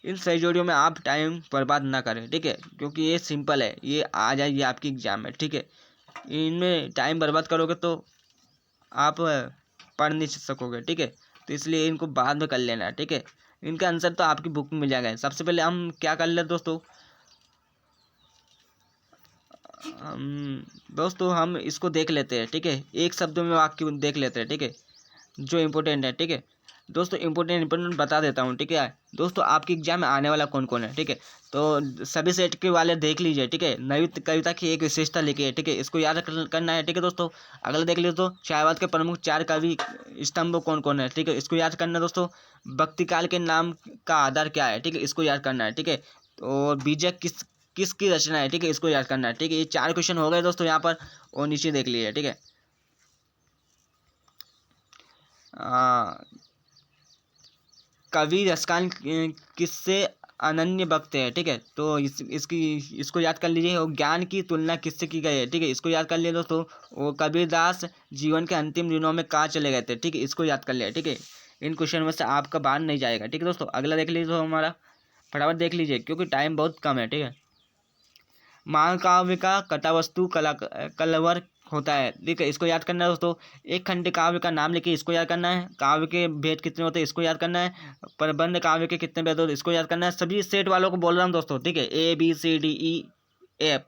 इन सही जोड़ियों में आप टाइम बर्बाद ना करें, ठीक है, क्योंकि ये सिंपल है, ये आ जाएगी आपकी एग्जाम में, ठीक है। इनमें टाइम बर्बाद करोगे तो आप पढ़ नहीं सकोगे, ठीक है। तो इसलिए इनको बाद में कर लेना है, ठीक है। इनका आंसर तो आपकी बुक में मिल जाएगा। सबसे पहले हम क्या कर लेते दोस्तों, हम इसको देख लेते हैं, ठीक है। एक शब्द में वाक्य देख लेते हैं, ठीक है, जो इम्पोर्टेंट है, ठीक है। दोस्तों इम्पोर्टेंट बता देता हूँ, ठीक है। दोस्तों आपके एग्जाम में आने वाला कौन कौन है, ठीक है। तो सभी सेट के वाले देख लीजिए, ठीक है। नई कविता की एक विशेषता लिखी है, ठीक है, इसको याद करना है, ठीक है दोस्तों। अगला देख लीजिए दोस्तों, छायावाद के प्रमुख 4 कवि स्तंभ कौन कौन है, ठीक है, इसको याद करना है दोस्तों। भक्ति काल के नाम का आधार क्या है, ठीक है, इसको याद करना है, ठीक है। और बीजक किसकी रचना है, ठीक है, इसको याद करना है, ठीक है। ये 4 क्वेश्चन हो गए दोस्तों यहाँ पर। और नीचे देख लीजिए, ठीक है। कवि रसकान किससे अनन्य भक्त है, ठीक है। तो इसको याद कर लीजिए। और ज्ञान की तुलना किससे की गई है, ठीक है, इसको याद कर लिए दोस्तों। वो कबीरदास जीवन के अंतिम दिनों में कहाँ चले गए थे, ठीक है, इसको याद कर लिया, ठीक है। इन क्वेश्चन में से आपका बाहर नहीं जाएगा, ठीक है दोस्तों। अगला देख लीजिए तो हमारा, फटाफट देख लीजिए क्योंकि टाइम बहुत कम है, ठीक है। महाकाव्य का कथावस्तु कलवर होता है, ठीक है, इसको याद करना है दोस्तों। एक खंड काव्य का नाम लिखिए, इसको याद करना है। काव्य के भेद कितने होते हैं, इसको याद करना है। प्रबंध काव्य के कितने भेद होते हैं, इसको याद करना है। सभी सेट वालों को बोल रहा हूँ दोस्तों, ठीक है, ABCDEF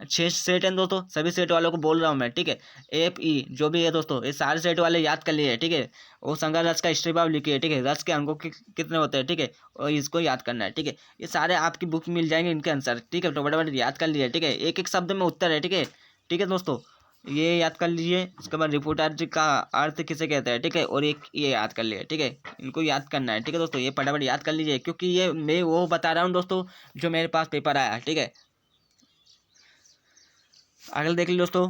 6 सेट हैं दोस्तों, सभी सेट वालों को बोल रहा हूँ मैं, ठीक है। FE जो भी है दोस्तों, ये सारे सेट वाले याद कर लिए, ठीक है। वो संज्ञा रस का स्त्री भाव लिखिए, ठीक है, रस के अंकों के कितने होते हैं, ठीक है, और इसको याद करना है, ठीक है। ये सारे आपकी बुक मिल जाएंगे इनके आंसर, ठीक है। तो फटाफट याद कर लीजिए, ठीक है। एक एक शब्द में उत्तर है, ठीक है, ठीक है दोस्तों। ये याद कर लीजिए। उसके बाद रिपोर्टर का अर्थ किसे कहते हैं, ठीक है, और एक ये याद कर लिए, ठीक है। इनको याद करना है, ठीक है दोस्तों। ये फटाफट याद कर लीजिए क्योंकि ये मैं वो बता रहा हूँ दोस्तों जो मेरे पास पेपर आया, ठीक है। अगला देख लीजिए दोस्तों,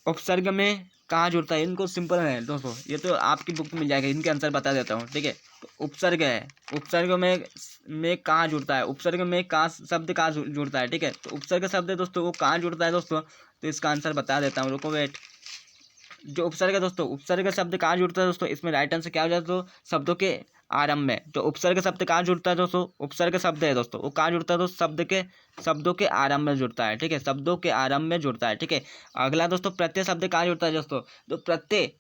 उपसर्ग में कहाँ जुड़ता है, इनको सिंपल है दोस्तों, ये तो आपकी बुक में मिल जाएगा। इनके आंसर बता देता हूँ, ठीक है। तो उपसर्ग है, उपसर्ग में कहाँ जुड़ता है, उपसर्ग में कहाँ शब्द कहाँ जुड़ता है, ठीक है। तो उपसर्ग शब्द है दोस्तों, वो कहाँ जुड़ता है दोस्तों, तो इसका आंसर बता देता हूँ, रुको वेट। जो उपसर्ग है दोस्तों, उपसर्ग शब्द कहाँ जुड़ता है दोस्तों, इसमें राइट आंसर क्या हो जाता है दोस्तों, शब्दों के आरंभ में। तो उपसर्ग शब्द कहाँ जुड़ता है दोस्तों, उपसर्ग शब्द है दोस्तों, वो कहाँ जुड़ता है दोस्तों, शब्दों के आरंभ में जुड़ता है, ठीक है, शब्दों के आरंभ में जुड़ता है, ठीक है। अगला दोस्तों, प्रत्यय शब्द कहाँ जुड़ता है दोस्तों, तो प्रत्यय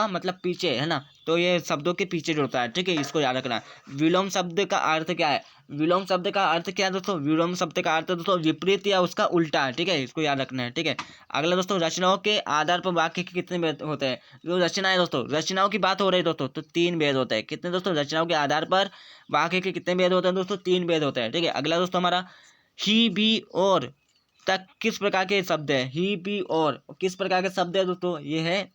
मतलब पीछे है ना, तो ये शब्दों के पीछे जुड़ता है, ठीक है, इसको याद रखना है। विलोम शब्द का अर्थ क्या है, विलोम शब्द का अर्थ क्या है दोस्तों, विलोम शब्द का अर्थ दोस्तों विपरीत या उसका उल्टा है, ठीक है, इसको याद रखना है, ठीक है। अगला दोस्तों, रचनाओं के आधार पर वाक्य के कितने भेद होते हैं, जो रचना है दोस्तों, रचनाओं की बात हो रही है दोस्तों, तो 3 भेद होते हैं। कितने दोस्तों, रचनाओं के आधार पर वाक्य के कितने भेद होते हैं दोस्तों, 3 भेद होते हैं, ठीक है। अगला दोस्तों हमारा, ही भी और तक किस प्रकार के शब्द है, ही भी और किस प्रकार के शब्द है दोस्तों, ये है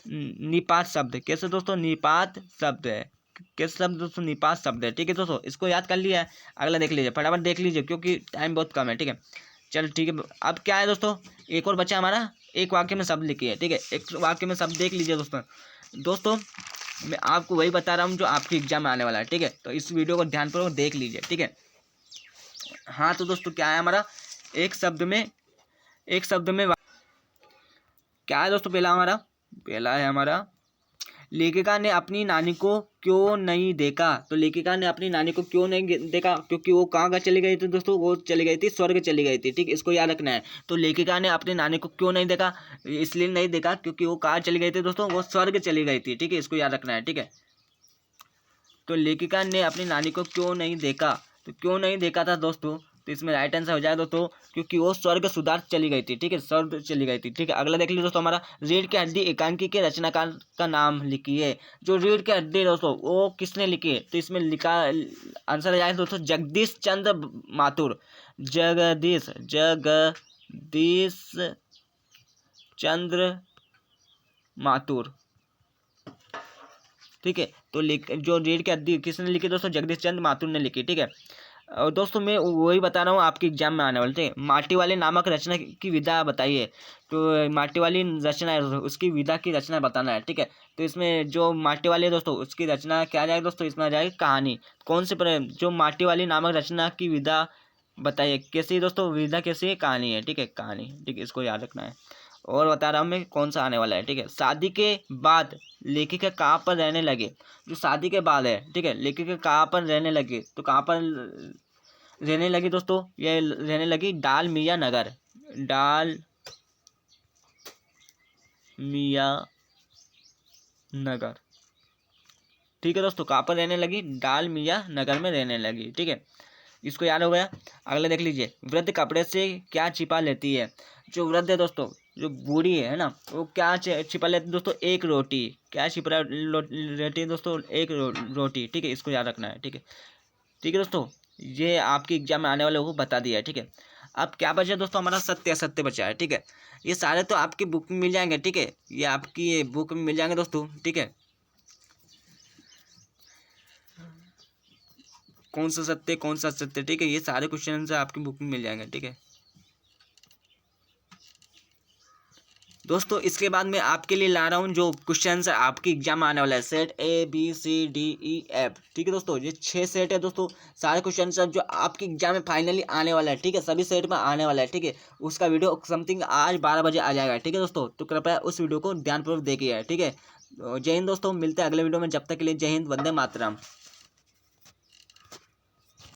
निपात शब्द। कैसे दोस्तों, निपात शब्द है, कैसे शब्द दोस्तों, निपात शब्द है, ठीक है दोस्तों। इसको याद कर लिया है। अगला देख लीजिए, फटाफट देख लीजिए क्योंकि टाइम बहुत कम है, ठीक है। चल ठीक है, अब क्या है दोस्तों, एक और बचा हमारा, एक वाक्य में शब्द लिखिए, ठीक है, एक वाक्य में शब्द देख लीजिए दोस्तों। मैं आपको वही बता रहा हूँ जो आपके एग्जाम में आने वाला है, ठीक है। तो इस वीडियो को ध्यानपूर्वक देख लीजिए, ठीक है। हाँ तो दोस्तों क्या है हमारा, एक शब्द में क्या है दोस्तों, पहला है हमारा लेखिका ने अपनी नानी को क्यों नहीं देखा? तो लेखिका ने अपनी नानी को क्यों नहीं देखा? क्योंकि वो कहाँ चली गई थी दोस्तों? वो चली गई थी, स्वर्ग चली गई थी। ठीक, इसको याद रखना है। तो लेखिका ने अपनी नानी को क्यों नहीं देखा? इसलिए नहीं देखा क्योंकि वो कहाँ चली गई थी दोस्तों? वो स्वर्ग चली गई थी। ठीक है, इसको याद रखना है। ठीक है, तो लेखिका ने अपनी नानी को क्यों नहीं देखा? तो क्यों नहीं देखा था दोस्तों? तो इसमें राइट आंसर हो जाएगा दोस्तों, क्योंकि वो स्वर्ग सुधार चली गई थी। ठीक है, स्वर्ग चली गई थी। ठीक है, अगला देख लीजिए दोस्तों, हमारा रीढ़ की हड्डी एकांकी के रचनाकार का नाम लिखिए। जो रीढ़ की हड्डी दोस्तों वो किसने लिखी है? तो इसमें लिखा आंसर आ जाएगा दोस्तों जगदीश चंद्र माथुर। जगदीश चंद्र माथुर। ठीक है, तो जो रीढ़ की हड्डी किसने लिखी दोस्तों? जगदीश चंद्र माथुर ने लिखी। ठीक है, और दोस्तों मैं वही बता रहा हूँ आपके एग्जाम में आने वाले। ठीक है, माटी वाली नामक रचना की विधा बताइए। तो माटी वाली रचना है उसकी विधा की रचना बताना है। ठीक है, तो इसमें जो माटी वाली है दोस्तों उसकी रचना क्या आ जाएगी दोस्तों? इसमें आ जाएगी कहानी। कौन से जो माटी वाली नामक रचना की विधा बताइए, कैसी दोस्तों? विधा कैसी है? कहानी है। ठीक है, कहानी। ठीक है, इसको याद रखना है। और बता रहा हूँ मैं कौन सा आने वाला है। ठीक है, शादी के बाद लेखिका कहाँ पर रहने लगे? जो शादी के बाद है, ठीक है, लेखिका कहाँ पर रहने लगे? तो कहाँ पर रहने लगी दोस्तों? ये रहने लगी डाल मियाँ नगर। डाल मियाँ नगर। ठीक है दोस्तों, कहाँ पर रहने लगी? डाल मियाँ नगर में रहने लगी। ठीक है, इसको याद हो गया। अगला देख लीजिए, वृद्ध कपड़े से क्या छिपा लेती है? जो वृद्ध है दोस्तों, जो बूढ़ी है ना, वो क्या छिपा लेती है दोस्तों? एक रोटी। क्या छिपा लेती है दोस्तों? एक रोटी। ठीक है, इसको याद रखना है। ठीक है, ठीक है दोस्तों, ये आपके एग्जाम में आने वाले को बता दिया है। ठीक है, अब क्या बचा दोस्तों? हमारा सत्य असत्य बचा है। ठीक है, ये सारे तो आपकी बुक में मिल जाएंगे। ठीक है, ये आपकी ये बुक में मिल जाएंगे दोस्तों। ठीक है, कौन सा सत्य कौन सा असत्य? ठीक है, ये सारे क्वेश्चन आपकी बुक में मिल जाएंगे। ठीक है दोस्तों, इसके बाद मैं आपके लिए ला रहा हूँ जो क्वेश्चन है आपके एग्जाम में आने वाला है, सेट ABCDEF। ठीक है दोस्तों, ये 6 सेट है दोस्तों, सारे क्वेश्चन जो आपके एग्जाम में फाइनली आने वाला है। ठीक है, सभी सेट में आने वाला है। ठीक है, उसका वीडियो समथिंग आज 12 बजे आ जाएगा। ठीक है दोस्तों, तो कृपया उस वीडियो को ध्यानपूर्वक देखिए। ठीक है, जय हिंद दोस्तों, मिलते हैं अगले वीडियो में। जब तक के लिए जय हिंद, वंदे मातरम।